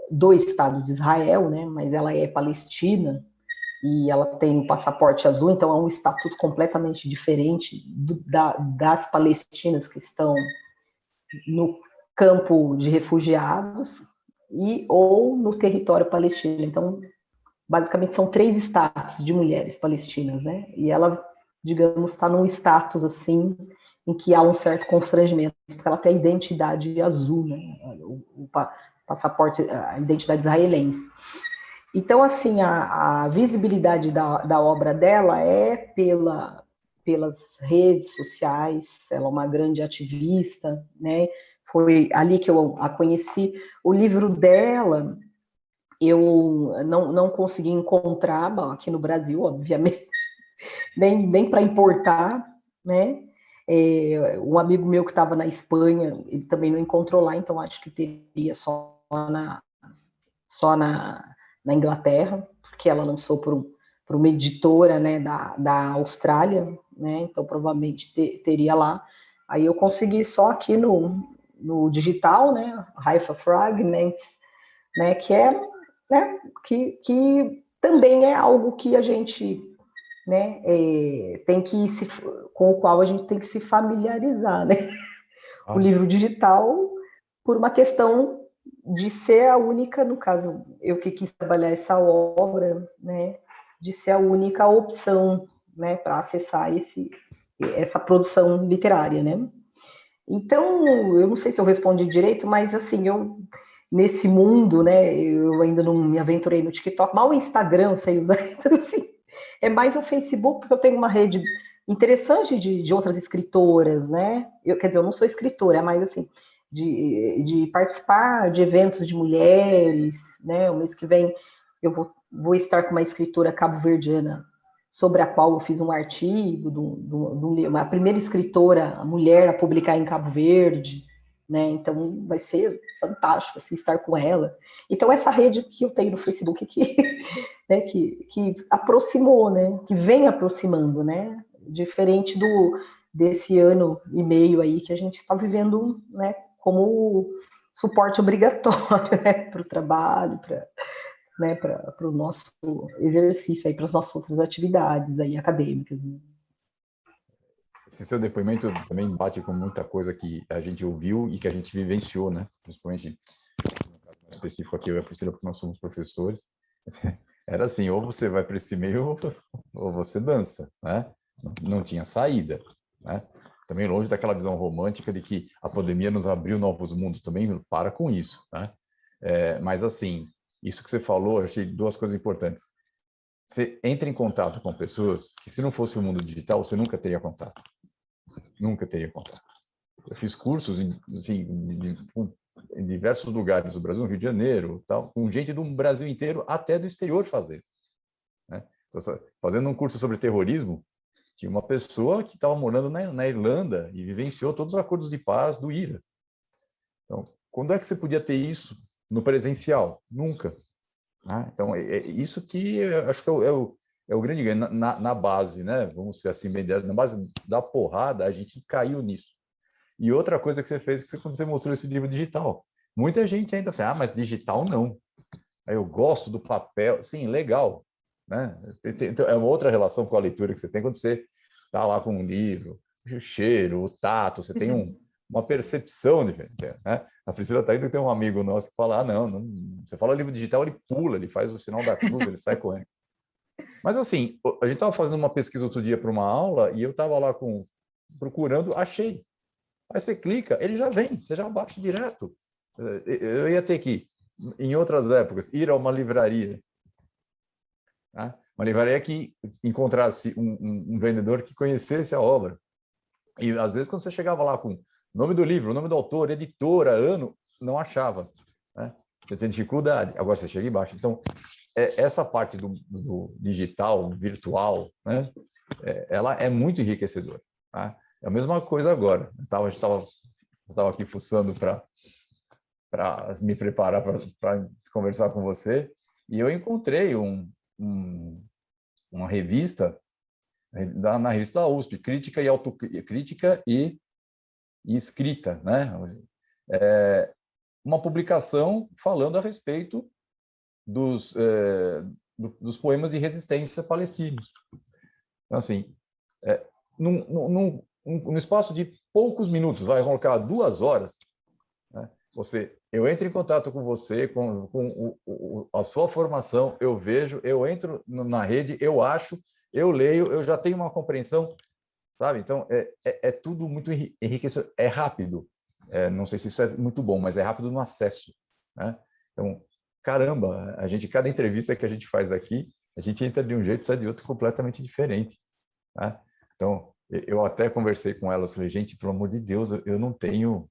do Estado de Israel, né? Mas ela é palestina e ela tem um passaporte azul, então é um estatuto completamente diferente das palestinas que estão no campo de refugiados ou no território palestino. Então, basicamente, são 3 status de mulheres palestinas, né? E ela, digamos, está num status, assim, em que há um certo constrangimento, porque ela tem a identidade azul, né? O passaporte, a identidade israelense. Então, assim, a visibilidade da obra dela é pelas redes sociais, ela é uma grande ativista, né? Foi ali que eu a conheci. O livro dela, eu não consegui encontrar aqui no Brasil, obviamente, nem para importar, né? Um amigo meu que estava na Espanha, ele também não encontrou lá, então acho que teria só na Inglaterra, porque ela lançou por uma editora, né, da Austrália, né, então provavelmente teria lá. Aí eu consegui só aqui no digital, né, Haifa Fragments, né, que é, né, que também é algo que a gente, né, tem que com o qual a gente tem que se familiarizar, né? O livro digital, por uma questão de ser a única, no caso, eu que quis trabalhar essa obra, né, de ser a única opção, né, para acessar essa produção literária, né? Então, eu não sei se eu respondi direito, mas assim, eu nesse mundo, né, eu ainda não me aventurei no TikTok, mal o Instagram eu sei usar, então, assim, é mais o Facebook, porque eu tenho uma rede interessante de outras escritoras, né? Quer dizer, eu não sou escritora, é mais assim, de participar de eventos de mulheres, né? O mês que vem eu vou estar com uma escritora cabo-verdiana sobre a qual eu fiz um artigo, a primeira escritora mulher a publicar em Cabo Verde, né? Então vai ser fantástico assim, estar com ela. Então essa rede que eu tenho no Facebook que, né, que aproximou, né? Que vem aproximando, né? Diferente desse ano e meio aí que a gente está vivendo, né? Como suporte obrigatório, né? Para o trabalho, né, para o nosso exercício, para as nossas outras atividades aí, acadêmicas. Né? Esse seu depoimento também bate com muita coisa que a gente ouviu e que a gente vivenciou, né? Principalmente, no caso mais específico aqui, eu e a Priscila, porque nós somos professores. Era assim, ou você vai para esse meio ou você dança, né? Não tinha saída, né? Também longe daquela visão romântica de que a pandemia nos abriu novos mundos, também para com isso, né? Mas assim, isso que você falou, eu achei 2 coisas importantes. Você entra em contato com pessoas que, se não fosse o mundo digital, você nunca teria contato. Nunca teria contato. Eu fiz cursos assim, em diversos lugares do Brasil, no Rio de Janeiro, tal, com gente do Brasil inteiro, até do exterior fazer. Né? Fazendo um curso sobre terrorismo, tinha uma pessoa que estava morando na Irlanda e vivenciou todos os acordos de paz do IRA. Então, quando é que você podia ter isso no presencial? Nunca. Então, é isso que eu acho que é o grande ganho. Na base, né? Vamos ser assim, na base da porrada, a gente caiu nisso. E outra coisa que você fez, que quando você mostrou esse livro digital, muita gente ainda assim, mas digital não. Aí eu gosto do papel, sim, legal. Né? É uma outra relação com a leitura que você tem quando você está lá com um livro, o cheiro, o tato, você tem uma percepção diferente, né? A Priscila está indo, tem um amigo nosso que fala, não, você fala livro digital, ele pula, ele faz o sinal da cruz, ele sai correndo. Mas assim, a gente estava fazendo uma pesquisa outro dia para uma aula e eu estava lá procurando, achei. Aí você clica, ele já vem, você já baixa direto. Eu ia ter que, em outras épocas, ir a uma livraria. Tá? Uma livraria que encontrasse um vendedor que conhecesse a obra. E às vezes, quando você chegava lá com o nome do livro, o nome do autor, editora, ano, não achava. Né? Você tem dificuldade. Agora você chega e baixa. Então, essa parte do digital, virtual, né? Ela é muito enriquecedora. Tá? É a mesma coisa agora. Eu estava aqui fuçando para me preparar para conversar com você, e eu encontrei uma revista, na revista da USP, Crítica e Autocrítica e Escrita, né? Uma publicação falando a respeito dos poemas de resistência palestinos. Então, assim, no espaço de poucos minutos, vai colocar 2 horas, né? Eu entro em contato com você, com a sua formação, eu vejo, eu entro na rede, eu acho, eu leio, eu já tenho uma compreensão, sabe? Então, é tudo muito enriquecedor, é rápido. Não sei se isso é muito bom, mas é rápido no acesso, né? Então, caramba, cada entrevista que a gente faz aqui, a gente entra de um jeito e sai de outro completamente diferente, né? Então, eu até conversei com elas, falei, gente, pelo amor de Deus, eu não tenho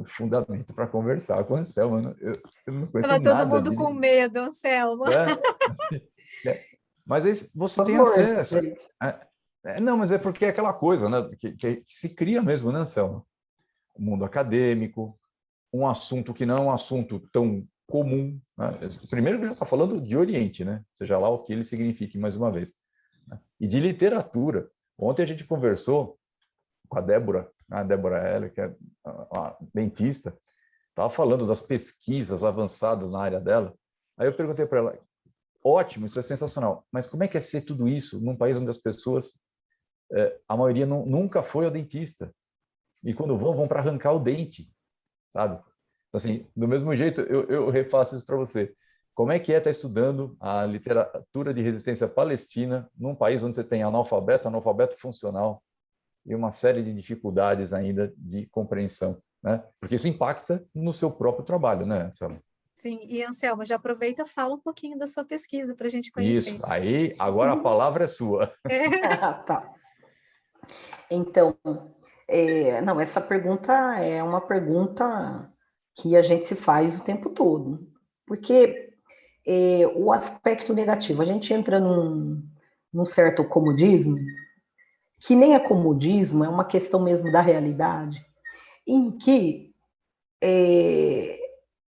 fundamento para conversar com a Anselma, eu não conheço Tava todo nada mundo com medo, Anselmo. Mas aí você Por tem favor, acesso. gente. Não, mas é porque é aquela coisa, né, que se cria mesmo, né, Anselma? O mundo acadêmico, um assunto que não é um assunto tão comum, né? Primeiro que já está falando de Oriente, né? Seja lá o que ele signifique, mais uma vez. Né? E de literatura. Ontem a gente conversou com a Débora Heller, que é a dentista, estava falando das pesquisas avançadas na área dela. Aí eu perguntei para ela, ótimo, isso é sensacional, mas como é que é ser tudo isso num país onde as pessoas, a maioria nunca foi ao dentista, e quando vão para arrancar o dente, sabe? Então, assim, do mesmo jeito, eu refaço isso para você. Como é que estar estudando a literatura de resistência palestina num país onde você tem analfabeto funcional, e uma série de dificuldades ainda de compreensão, né? Porque isso impacta no seu próprio trabalho, né, Anselmo? Sim, e Anselmo, já aproveita e fala um pouquinho da sua pesquisa para a gente Isso, conhecer. aí agora a palavra é sua. Tá. Então, não, essa pergunta é uma pergunta que a gente se faz o tempo todo, porque o aspecto negativo, a gente entra num certo comodismo, que nem é comodismo, é uma questão mesmo da realidade, em que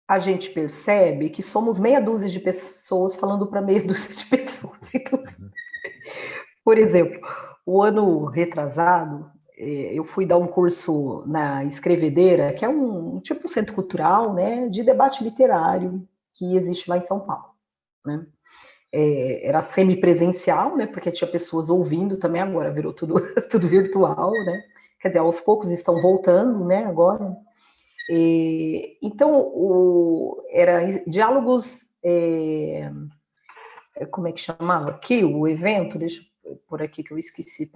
a gente percebe que somos meia dúzia de pessoas falando para meia dúzia de pessoas. Então, por exemplo, o ano retrasado, eu fui dar um curso na Escrevedeira, que é um tipo centro cultural, né, de debate literário que existe lá em São Paulo, né? Era semipresencial, né, porque tinha pessoas ouvindo também, agora virou tudo, tudo virtual, né? Quer dizer, aos poucos estão voltando, né, agora. Então, era diálogos, como é que chamava aqui o evento? Deixa eu por aqui que eu esqueci.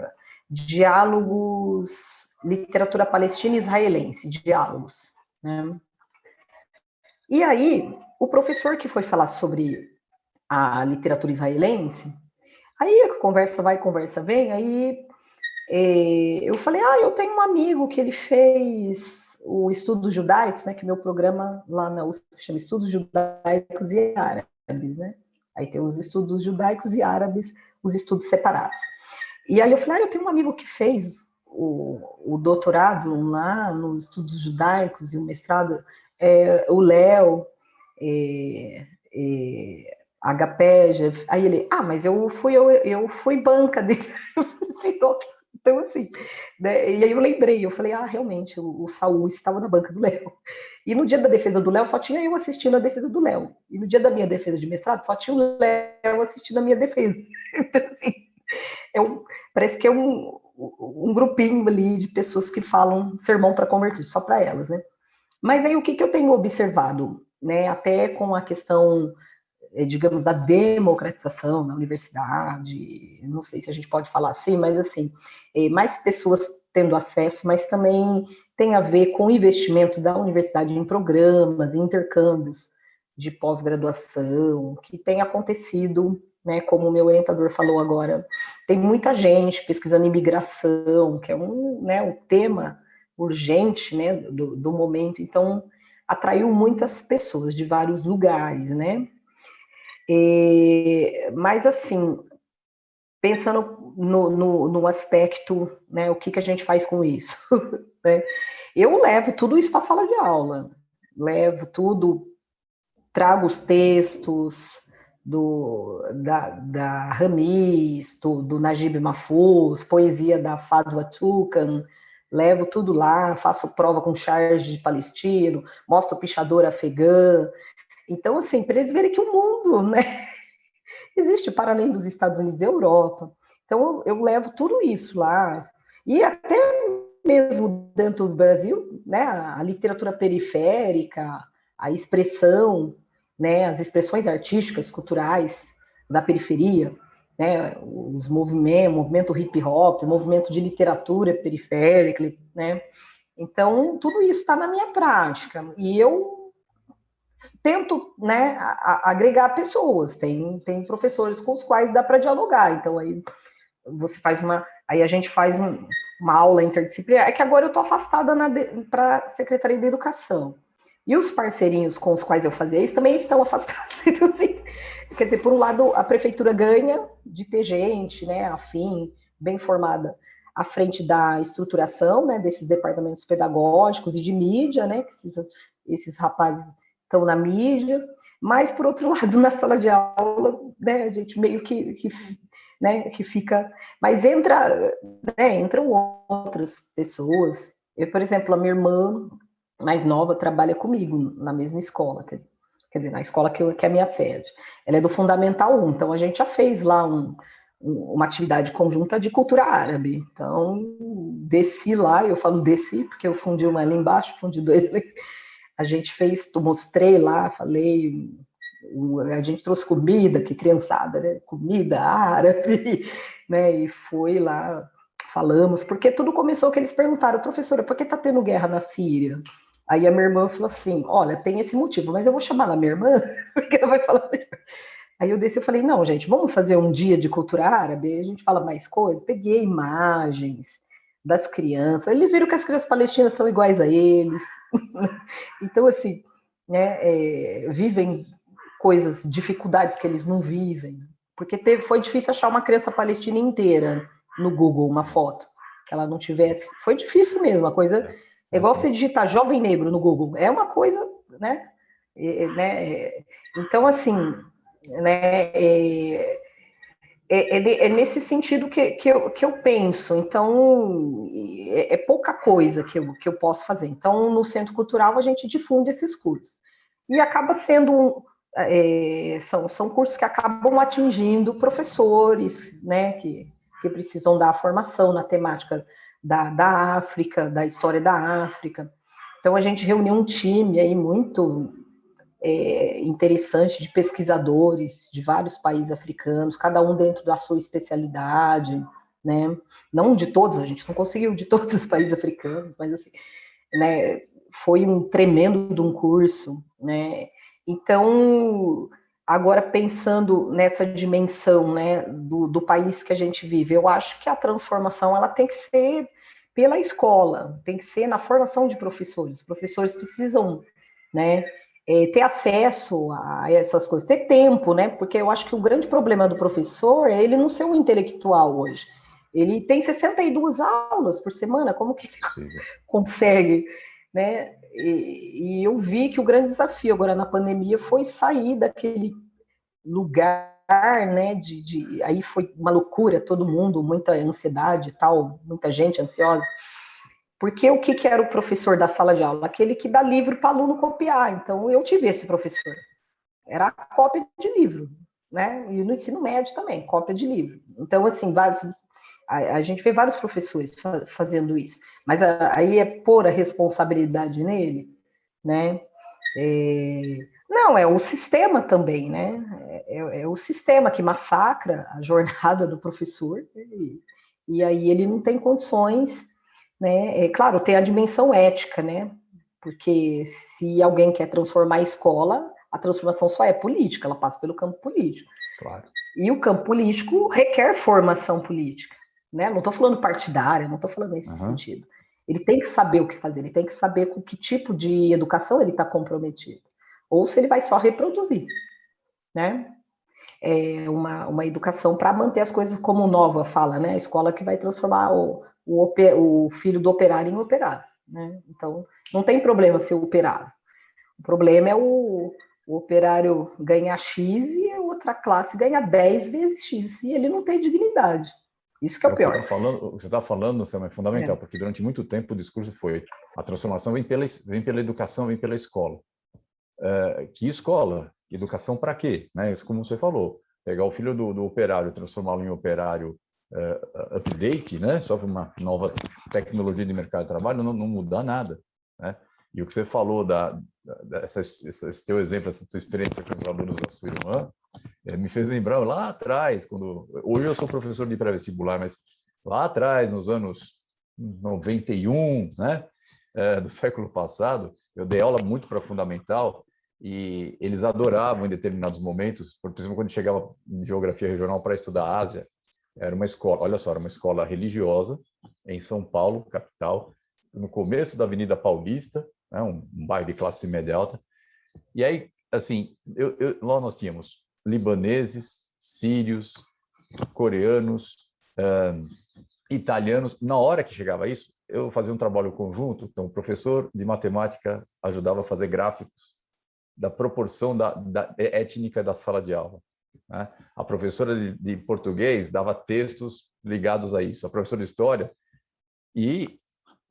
Diálogos, literatura palestina e israelense, diálogos. Né? E aí, o professor que foi falar sobre a literatura israelense, aí a conversa vai, conversa vem, aí eu falei, eu tenho um amigo que ele fez o Estudos Judaicos, né, que meu programa lá na USP chama Estudos Judaicos e Árabes, né? Aí tem os estudos judaicos e árabes, os estudos separados. E aí eu falei, eu tenho um amigo que fez o doutorado lá nos estudos judaicos e o mestrado, o Léo, HPEG. Aí ele, mas eu fui banca dele. Então, assim, né? E aí eu lembrei, eu falei, realmente, o Saul estava na banca do Léo. E no dia da defesa do Léo, só tinha eu assistindo a defesa do Léo. E no dia da minha defesa de mestrado, só tinha o Léo assistindo a minha defesa. Então, assim, parece que é um grupinho ali de pessoas que falam sermão para convertidos, só para elas, né? Mas aí o que eu tenho observado, né, até com a questão digamos, da democratização na universidade, não sei se a gente pode falar assim, mas assim, mais pessoas tendo acesso, mas também tem a ver com o investimento da universidade em programas, em intercâmbios de pós-graduação, que tem acontecido, né, como o meu orientador falou agora, tem muita gente pesquisando imigração, que é um tema urgente, né, do momento, então atraiu muitas pessoas de vários lugares, né? Mas assim, pensando no aspecto, né, o que a gente faz com isso, né? Eu levo tudo isso para a sala de aula, levo tudo, trago os textos da Ramiz, do Najib Mahfouz, poesia da Fadwa Tucan, levo tudo lá, faço prova com charge de palestino, mostro pichador afegã. Então, assim, para eles verem que o mundo, né, existe para além dos Estados Unidos e Europa. Então, eu levo tudo isso lá. E até mesmo dentro do Brasil, né, a literatura periférica, a expressão, né, as expressões artísticas, culturais da periferia, né, os movimentos, movimento hip hop, movimento de literatura periférica, né. Então, tudo isso está na minha prática. E eu tento, né, agregar pessoas. Tem professores com os quais dá para dialogar. Então, aí você faz aí a gente faz uma aula interdisciplinar. É que agora eu estou afastada para a Secretaria de Educação. E os parceirinhos com os quais eu fazia isso também estão afastados. Então, assim, quer dizer, por um lado, a prefeitura ganha de ter gente, né, afim, bem formada, à frente da estruturação, né, desses departamentos pedagógicos e de mídia, né, que esses rapazes estão na mídia, mas, por outro lado, na sala de aula, né, a gente meio né, que fica... Mas entram outras pessoas. Eu, por exemplo, a minha irmã mais nova trabalha comigo na mesma escola, quer dizer, na escola que é a minha sede. Ela é do Fundamental 1, então a gente já fez lá uma atividade conjunta de cultura árabe. Então, desci lá, eu falo desci, porque eu fundi uma ali embaixo, fundi dois ali. A gente fez, mostrei lá, falei, a gente trouxe comida, que criançada, né? Comida árabe, né? E foi lá, falamos, porque tudo começou que eles perguntaram, professora, por que está tendo guerra na Síria? Aí a minha irmã falou assim, olha, tem esse motivo, mas eu vou chamar a minha irmã, porque ela vai falar. Aí eu desci e falei, não, gente, vamos fazer um dia de cultura árabe, a gente fala mais coisas. Peguei imagens das crianças, eles viram que as crianças palestinas são iguais a eles. Então, assim, né, vivem coisas, dificuldades que eles não vivem. Porque foi difícil achar uma criança palestina inteira no Google, uma foto, que ela não tivesse. Foi difícil mesmo, a coisa... É igual você digitar jovem negro no Google. É uma coisa, né? Então, assim, né? É nesse sentido que eu penso. Então, é pouca coisa que eu posso fazer. Então, no Centro Cultural, a gente difunde esses cursos. E acaba sendo... são cursos que acabam atingindo professores, né? Que precisam dar formação na temática da África, da história da África. Então, a gente reuniu um time aí muito interessante de pesquisadores de vários países africanos, cada um dentro da sua especialidade, né? Não de todos, a gente não conseguiu de todos os países africanos, mas assim, né? Foi um tremendo de um curso, né? Então, agora pensando nessa dimensão, né, do país que a gente vive, eu acho que a transformação ela tem que ser pela escola, tem que ser na formação de professores. Os professores precisam, né, ter acesso a essas coisas, ter tempo, né? Porque eu acho que o grande problema do professor é ele não ser um intelectual hoje. Ele tem 62 aulas por semana, como que ele consegue, né? E eu vi que o grande desafio agora na pandemia foi sair daquele lugar, né? Aí foi uma loucura, todo mundo, muita ansiedade e tal, muita gente ansiosa. Porque o que era o professor da sala de aula? Aquele que dá livro para aluno copiar. Então, eu tive esse professor. Era a cópia de livro, né? E no ensino médio também, cópia de livro. Então, assim, a gente vê vários professores fazendo isso. Mas aí é pôr a responsabilidade nele, né? Não, é o sistema também, né? É o sistema que massacra a jornada do professor, e aí ele não tem condições, né? É claro, tem a dimensão ética, né? Porque se alguém quer transformar a escola, a transformação só é política, ela passa pelo campo político. Claro. E o campo político requer formação política, né? Não estou falando partidária, não estou falando nesse sentido. Ele tem que saber o que fazer, ele tem que saber com que tipo de educação ele está comprometido, ou se ele vai só reproduzir, né? É uma educação para manter as coisas como Nova fala, né? A escola que vai transformar o filho do operário em operário, né? Então, não tem problema ser operário. O problema é o operário ganhar X e a outra classe ganhar 10 vezes X, e ele não tem dignidade. Isso que é o pior. O que você está falando, Sam, é fundamental, porque durante muito tempo o discurso foi a transformação vem pela educação, vem pela escola. Que escola? Educação para quê? Né? Isso, como você falou, pegar o filho do operário, transformá-lo em operário update, né? Só para uma nova tecnologia de mercado de trabalho, não muda nada, né? E o que você falou esse teu exemplo, essa tua experiência com os alunos da sua irmã, me fez lembrar lá atrás, hoje eu sou professor de pré-vestibular, mas lá atrás, nos anos 91, né, do século passado, eu dei aula muito para fundamental e eles adoravam em determinados momentos, por exemplo, quando chegava em geografia regional para estudar a Ásia, era uma escola, olha só, era uma escola religiosa em São Paulo, capital, no começo da Avenida Paulista, né, um bairro de classe média alta. E aí, assim, lá nós tínhamos libaneses, sírios, coreanos, italianos. Na hora que chegava isso, eu fazia um trabalho conjunto, então o professor de matemática ajudava a fazer gráficos da proporção da étnica da sala de aula, né? A professora de português dava textos ligados a isso, a professora de história, e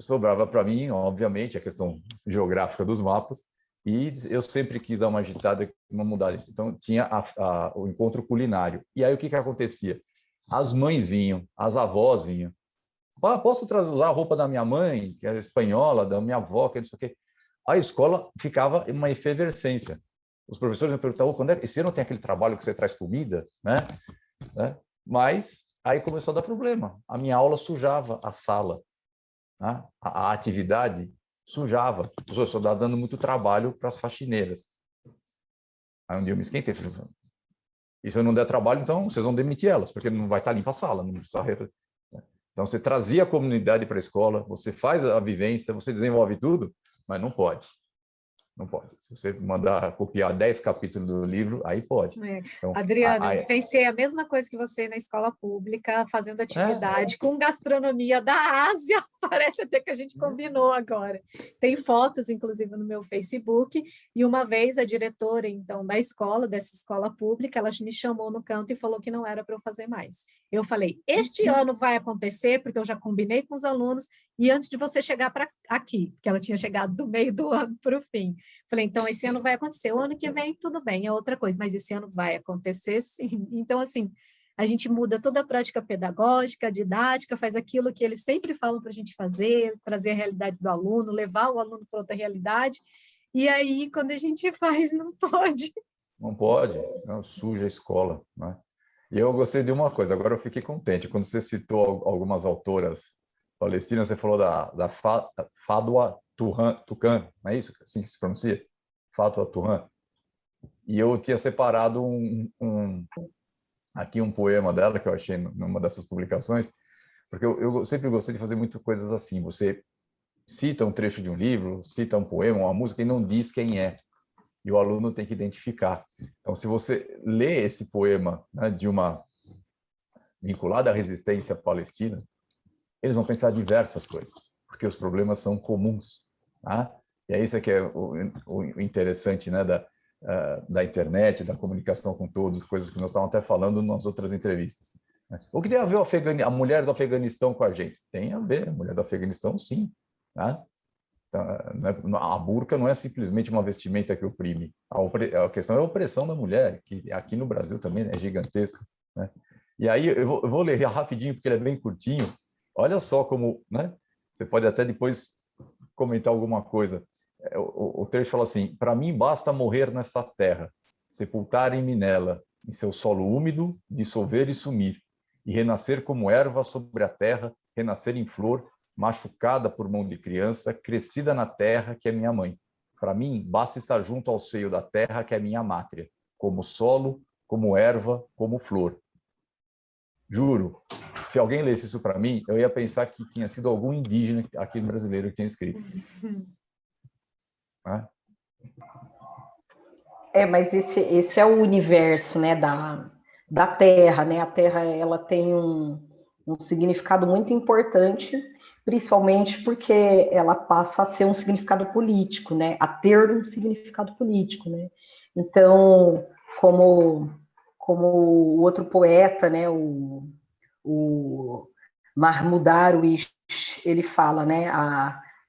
sobrava para mim, obviamente, a questão geográfica dos mapas, e eu sempre quis dar uma agitada, uma mudada. Então, tinha o encontro culinário. E aí, o que acontecia? As mães vinham, as avós vinham. Posso usar a roupa da minha mãe, que é espanhola, da minha avó, que é não sei o quê. A escola ficava uma efervescência. Os professores me perguntavam, quando esse ano tem aquele trabalho que você traz comida, né? Mas aí começou a dar problema. A minha aula sujava a sala. Né? A atividade sujava. O professor estava dando muito trabalho para as faxineiras. Aí um dia eu me esquentei. Falei, e se eu não der trabalho, então vocês vão demitir elas, porque não vai estar limpa a sala. Não precisa... Então, você trazia a comunidade para a escola, você faz a vivência, você desenvolve tudo, mas não pode. Não pode. Se você mandar copiar 10 capítulos do livro, aí pode. Então, Adriana, eu pensei a mesma coisa que você na escola pública, fazendo atividade com gastronomia da Ásia. Parece até que a gente combinou agora. Tem fotos, inclusive, no meu Facebook. E uma vez a diretora, então, da escola, dessa escola pública, ela me chamou no canto e falou que não era para eu fazer mais. Eu falei, este ano vai acontecer, porque eu já combinei com os alunos, e antes de você chegar para aqui, porque ela tinha chegado do meio do ano para o fim. Falei, então, esse ano vai acontecer. O ano que vem, tudo bem, é outra coisa, mas esse ano vai acontecer, sim. Então, assim, a gente muda toda a prática pedagógica, a didática, faz aquilo que eles sempre falam para a gente fazer, trazer a realidade do aluno, levar o aluno para outra realidade, e aí, quando a gente faz, não pode. Não pode, não, suja a escola, né? E eu gostei de uma coisa, agora eu fiquei contente, quando você citou algumas autoras palestinas, você falou da Fadwa Tuqan, não é isso? Assim que se pronuncia? Fadwa Tuqan. E eu tinha separado aqui um poema dela, que eu achei numa dessas publicações, porque eu sempre gostei de fazer muitas coisas assim, você cita um trecho de um livro, cita um poema, uma música, e não diz quem é. E o aluno tem que identificar. Então, se você lê esse poema, né, vinculada à resistência palestina, eles vão pensar diversas coisas, porque os problemas são comuns. Tá? E é isso que é o interessante, né, da internet, da comunicação com todos, coisas que nós estávamos até falando nas outras entrevistas. O que tem a ver a mulher do Afeganistão com a gente? Tem a ver, a mulher do Afeganistão, sim. Tá? A burca não é simplesmente uma vestimenta que oprime. A questão é a opressão da mulher, que aqui no Brasil também é gigantesca. Né? E aí eu vou ler rapidinho, porque ele é bem curtinho. Olha só como, né? Você pode até depois comentar alguma coisa. O trecho fala assim: para mim basta morrer nessa terra, sepultarem-me nela, em seu solo úmido, dissolver e sumir, e renascer como erva sobre a terra, renascer em flor, machucada por mão de criança, crescida na terra que é minha mãe. Para mim, basta estar junto ao seio da terra que é minha mátria, como solo, como erva, como flor. Juro, se alguém lesse isso para mim, eu ia pensar que tinha sido algum indígena aqui brasileiro que tinha escrito. Né? Mas esse é o universo, né, da Terra, né? A Terra, ela tem um significado muito importante, principalmente porque ela passa a ser um significado político, né? A ter um significado político, né? Então, como o outro poeta, né, o Mahmoud Darwish, ele fala, né,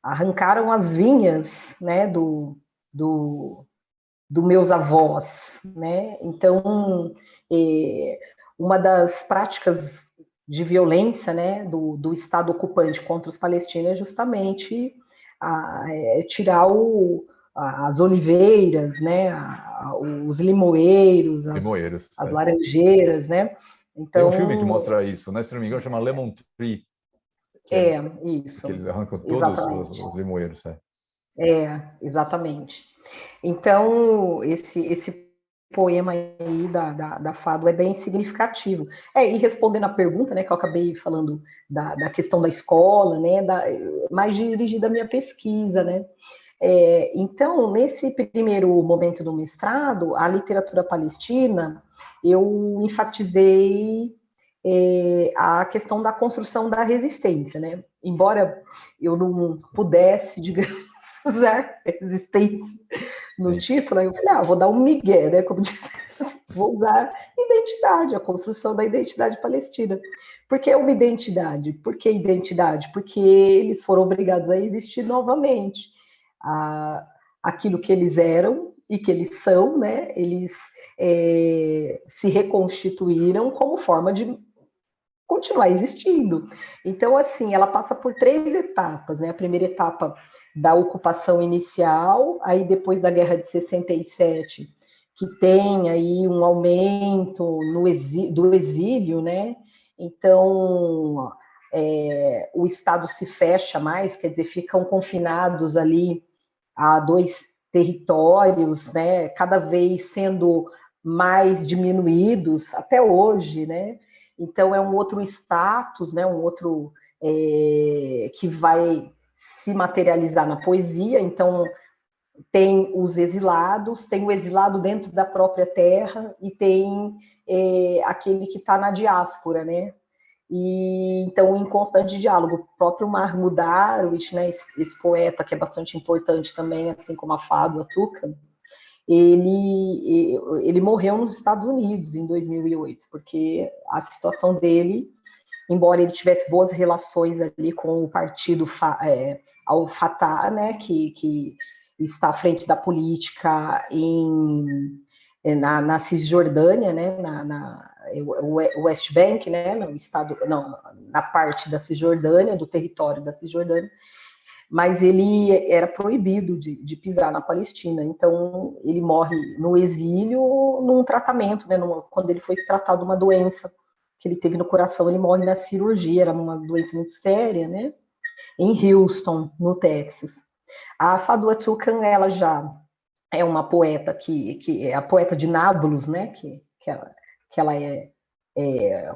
arrancaram as vinhas, né, do meus avós, né? Então, uma das práticas de violência, né, do Estado ocupante contra os palestinos é justamente tirar as oliveiras, né, os limoeiros, Limoeiros. as laranjeiras, né? Tem Então, um filme que mostra isso, né? Se não me engano, chama Lemon Tree. isso. Que eles arrancam todos Exatamente. os limoeiros. Exatamente. Então, esse poema aí da Fado é bem significativo. E respondendo a pergunta, né, que eu acabei falando da questão da escola, né, mais dirigida à minha pesquisa, né. Então, nesse primeiro momento do mestrado, a literatura palestina, eu enfatizei a questão da construção da resistência, né. Embora eu não pudesse, digamos, usar resistência no título, aí eu falei, vou dar um migué, né, como diz, vou usar identidade, a construção da identidade palestina. Por que uma identidade? Por que identidade? Porque eles foram obrigados a existir novamente. Aquilo que eles eram e que eles são, né, eles se reconstituíram como forma de continuar existindo. Então, assim, ela passa por 3 etapas, né? A primeira etapa da ocupação inicial, aí depois da Guerra de 67, que tem aí um aumento do exílio, né? Então, o Estado se fecha mais, quer dizer, ficam confinados ali a 2 territórios, né? Cada vez sendo mais diminuídos, até hoje, né? Então, é um outro status, né? Um outro que vai se materializar na poesia. Então, tem os exilados, tem o exilado dentro da própria terra e tem aquele que está na diáspora, né? E então, em constante diálogo, o próprio Mahmoud Darwish, né, esse poeta que é bastante importante também, assim como a Fado, a Tuca, ele morreu nos Estados Unidos em 2008, porque a situação dele, embora ele tivesse boas relações ali com o partido Al-Fatah, né, que está à frente da política na Cisjordânia, né, o West Bank, né, no estado, não, na parte da Cisjordânia, do território da Cisjordânia, mas ele era proibido de pisar na Palestina. Então, ele morre no exílio, num tratamento, né, quando ele foi se tratar de uma doença que ele teve no coração, ele morre na cirurgia, era uma doença muito séria, né, em Houston, no Texas. A Fadwa Tucan, ela já é uma poeta que é a poeta de Nablus, né, que ela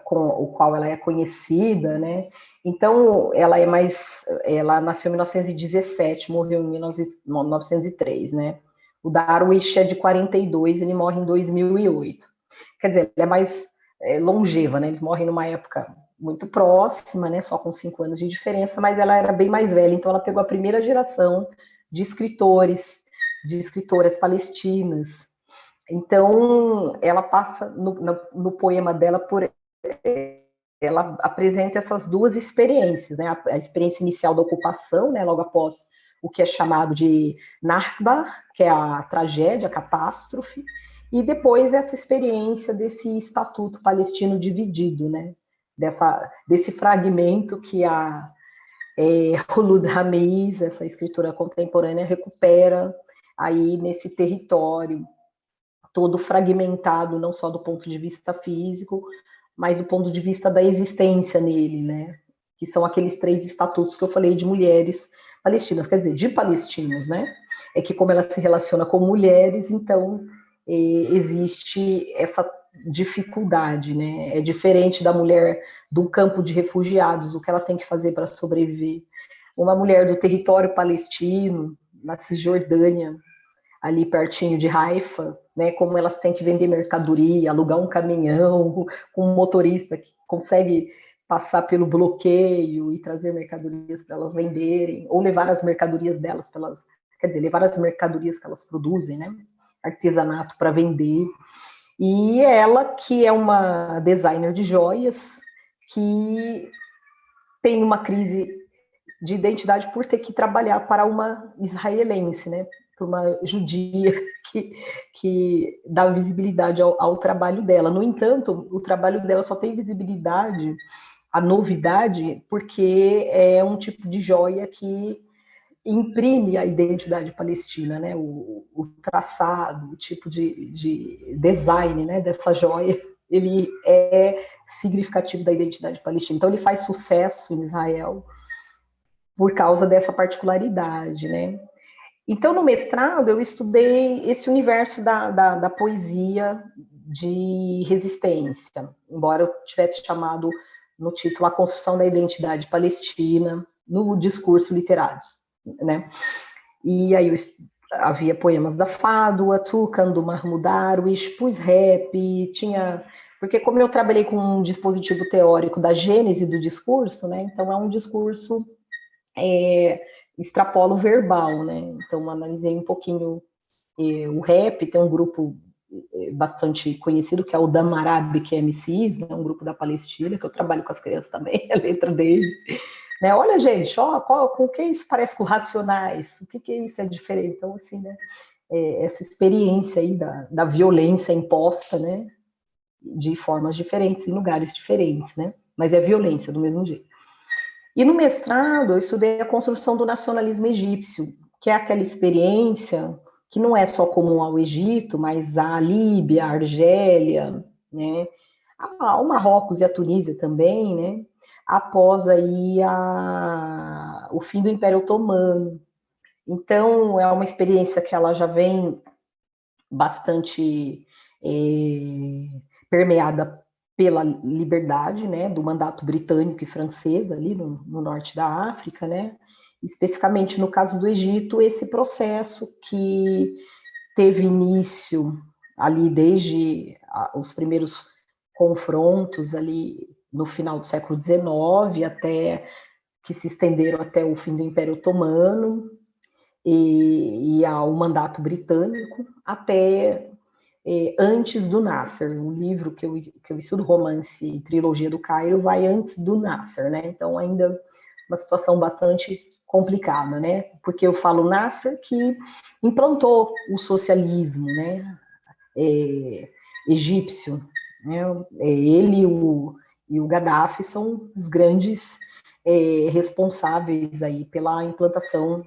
com o qual ela é conhecida, né? Então, ela nasceu em 1917, morreu em 1903, né? O Darwish é de 42, ele morre em 2008. Quer dizer, ela é mais longeva, né? Eles morrem numa época muito próxima, né? Só com 5 anos de diferença, mas ela era bem mais velha, então ela pegou a primeira geração de escritores, de escritoras palestinas. Então, ela passa no poema dela ela apresenta essas duas experiências, né? A experiência inicial da ocupação, né? Logo após o que é chamado de Nakba, que é a tragédia, a catástrofe, e depois essa experiência desse estatuto palestino dividido, né? Desse fragmento que a Khulud Ramiz, essa escritora contemporânea, recupera aí nesse território todo fragmentado, não só do ponto de vista físico, mas do ponto de vista da existência nele, né? Que são aqueles 3 estatutos que eu falei de mulheres palestinas, quer dizer, de palestinos, né? É que como ela se relaciona com mulheres, então existe essa dificuldade, né? É diferente da mulher do campo de refugiados, o que ela tem que fazer para sobreviver. Uma mulher do território palestino, na Cisjordânia, ali pertinho de Haifa, né, como elas têm que vender mercadoria, alugar um caminhão com um motorista que consegue passar pelo bloqueio e trazer mercadorias para elas venderem, ou levar as mercadorias delas, quer dizer, levar as mercadorias que elas produzem, né, artesanato para vender. E ela, que é uma designer de joias, que tem uma crise de identidade por ter que trabalhar para uma israelense, né? Para uma judia que dá visibilidade ao trabalho dela. No entanto, o trabalho dela só tem visibilidade, a novidade, porque é um tipo de joia que imprime a identidade palestina, né? O traçado, o tipo de design, né, dessa joia, ele é significativo da identidade palestina. Então, ele faz sucesso em Israel por causa dessa particularidade, né? Então, no mestrado, eu estudei esse universo da poesia de resistência, embora eu tivesse chamado no título A Construção da Identidade Palestina no Discurso Literário, né? E aí havia poemas da Fádua, Tucan, do Mahmoud Darwish, pus rap, tinha... Porque como eu trabalhei com um dispositivo teórico da gênese do discurso, né? Então é um discurso extrapola o verbal, né? Então analisei um pouquinho o rap, tem um grupo bastante conhecido que é o Damarabic MCs, né? Um grupo da Palestina, que eu trabalho com as crianças também, a letra deles. Né? Olha, gente, com que isso parece com Racionais? O que isso é diferente? Então, assim, né? Essa experiência aí da violência imposta, né? De formas diferentes, em lugares diferentes, né? Mas é violência do mesmo jeito. E no mestrado, eu estudei a construção do nacionalismo egípcio, que é aquela experiência que não é só comum ao Egito, mas à Líbia, à Argélia, né, ao Marrocos e à Tunísia também, né, após aí o fim do Império Otomano. Então, é uma experiência que ela já vem bastante permeada pela liberdade, né, do mandato britânico e francês ali no norte da África, né, especificamente no caso do Egito, esse processo que teve início ali desde os primeiros confrontos ali no final do século XIX até que se estenderam até o fim do Império Otomano e ao mandato britânico até antes do Nasser. O livro que eu estudo, romance e trilogia do Cairo, vai antes do Nasser, né? Então, ainda uma situação bastante complicada, né? Porque eu falo Nasser que implantou o socialismo, né? Egípcio, né? Ele e o Gaddafi são os grandes responsáveis aí pela implantação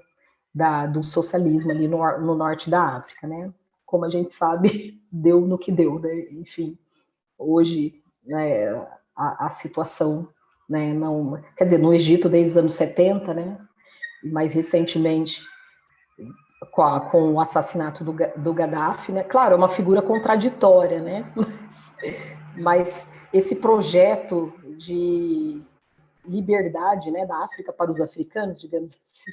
do socialismo ali no norte da África, né? Como a gente sabe, deu no que deu, né? Enfim, hoje, né, a situação, né, não... Quer dizer, no Egito desde os anos 70, né? Mais recentemente, com o assassinato do Gaddafi, né? Claro, é uma figura contraditória, né? Mas esse projeto de liberdade, né, da África para os africanos, digamos assim,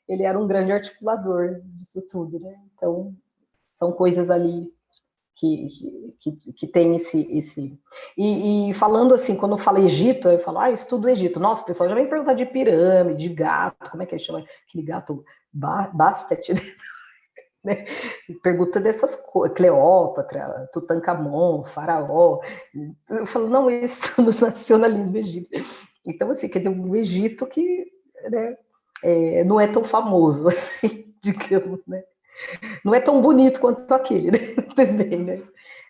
ele era um grande articulador disso tudo, né? Então, são coisas ali que tem esse... E falando assim, quando eu falo Egito, eu falo, estudo Egito. Nossa, o pessoal já vem perguntar de pirâmide, de gato, como é que ele chama? Aquele gato Bastet, né? Pergunta dessas coisas, Cleópatra, Tutankhamon, Faraó. Eu falo, não, eu estudo nacionalismo egípcio. Então, assim, quer dizer, um Egito que, né, não é tão famoso, assim, digamos, né? Não é tão bonito quanto aquele, né? Também, né?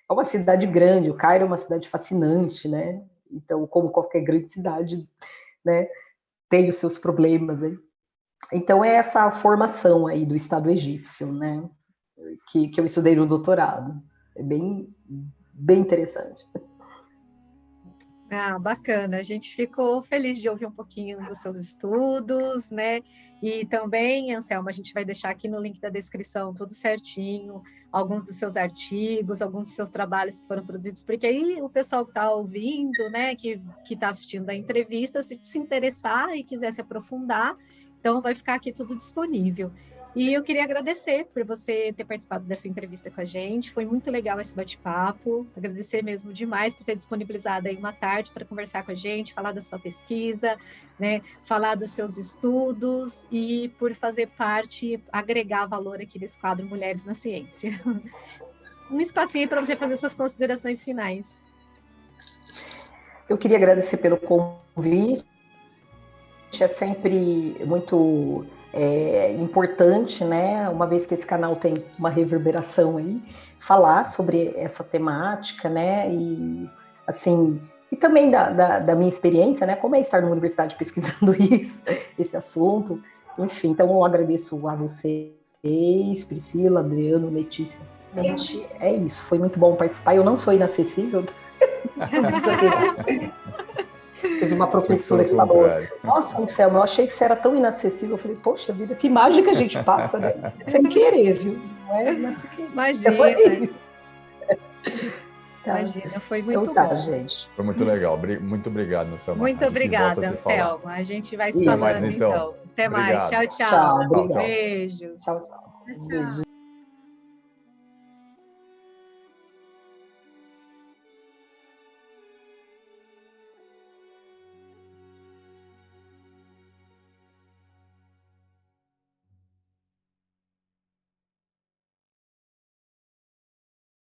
É uma cidade grande, o Cairo é uma cidade fascinante, né? Então, como qualquer grande cidade, né, tem os seus problemas aí. Então, é essa formação aí do Estado egípcio, né? Que eu estudei no doutorado. É bem interessante. Ah, bacana. A gente ficou feliz de ouvir um pouquinho dos seus estudos, né? E também, Anselmo, a gente vai deixar aqui no link da descrição tudo certinho, alguns dos seus artigos, alguns dos seus trabalhos que foram produzidos, porque aí o pessoal que está ouvindo, né, que está assistindo a entrevista, se interessar e quiser se aprofundar, então vai ficar aqui tudo disponível. E eu queria agradecer por você ter participado dessa entrevista com a gente. Foi muito legal esse bate-papo. Agradecer mesmo demais por ter disponibilizado aí uma tarde para conversar com a gente, falar da sua pesquisa, né? Falar dos seus estudos e por fazer parte, agregar valor aqui desse quadro Mulheres na Ciência. Um espacinho para você fazer suas considerações finais. Eu queria agradecer pelo convite. É sempre muito importante, né? Uma vez que esse canal tem uma reverberação aí, falar sobre essa temática, né? E assim, e também da minha experiência, né? Como é estar numa universidade pesquisando esse assunto. Enfim, então eu agradeço a vocês, Priscila, Adriano, Letícia. Realmente é isso, foi muito bom participar. Eu não sou inacessível. Teve uma professora que falou, nossa, Anselmo, eu achei que você era tão inacessível. Eu falei, poxa vida, que mágica a gente passa, né? Sem querer, viu? Não é porque... Imagina. Imagina, foi muito bom. Gente. Foi muito legal. Muito obrigado, Anselmo. Muito obrigada, Anselmo. A gente vai se falando, então. Até mais. Obrigado. Tchau, tchau. Tchau, obrigado. Beijo. Tchau, tchau. Tchau.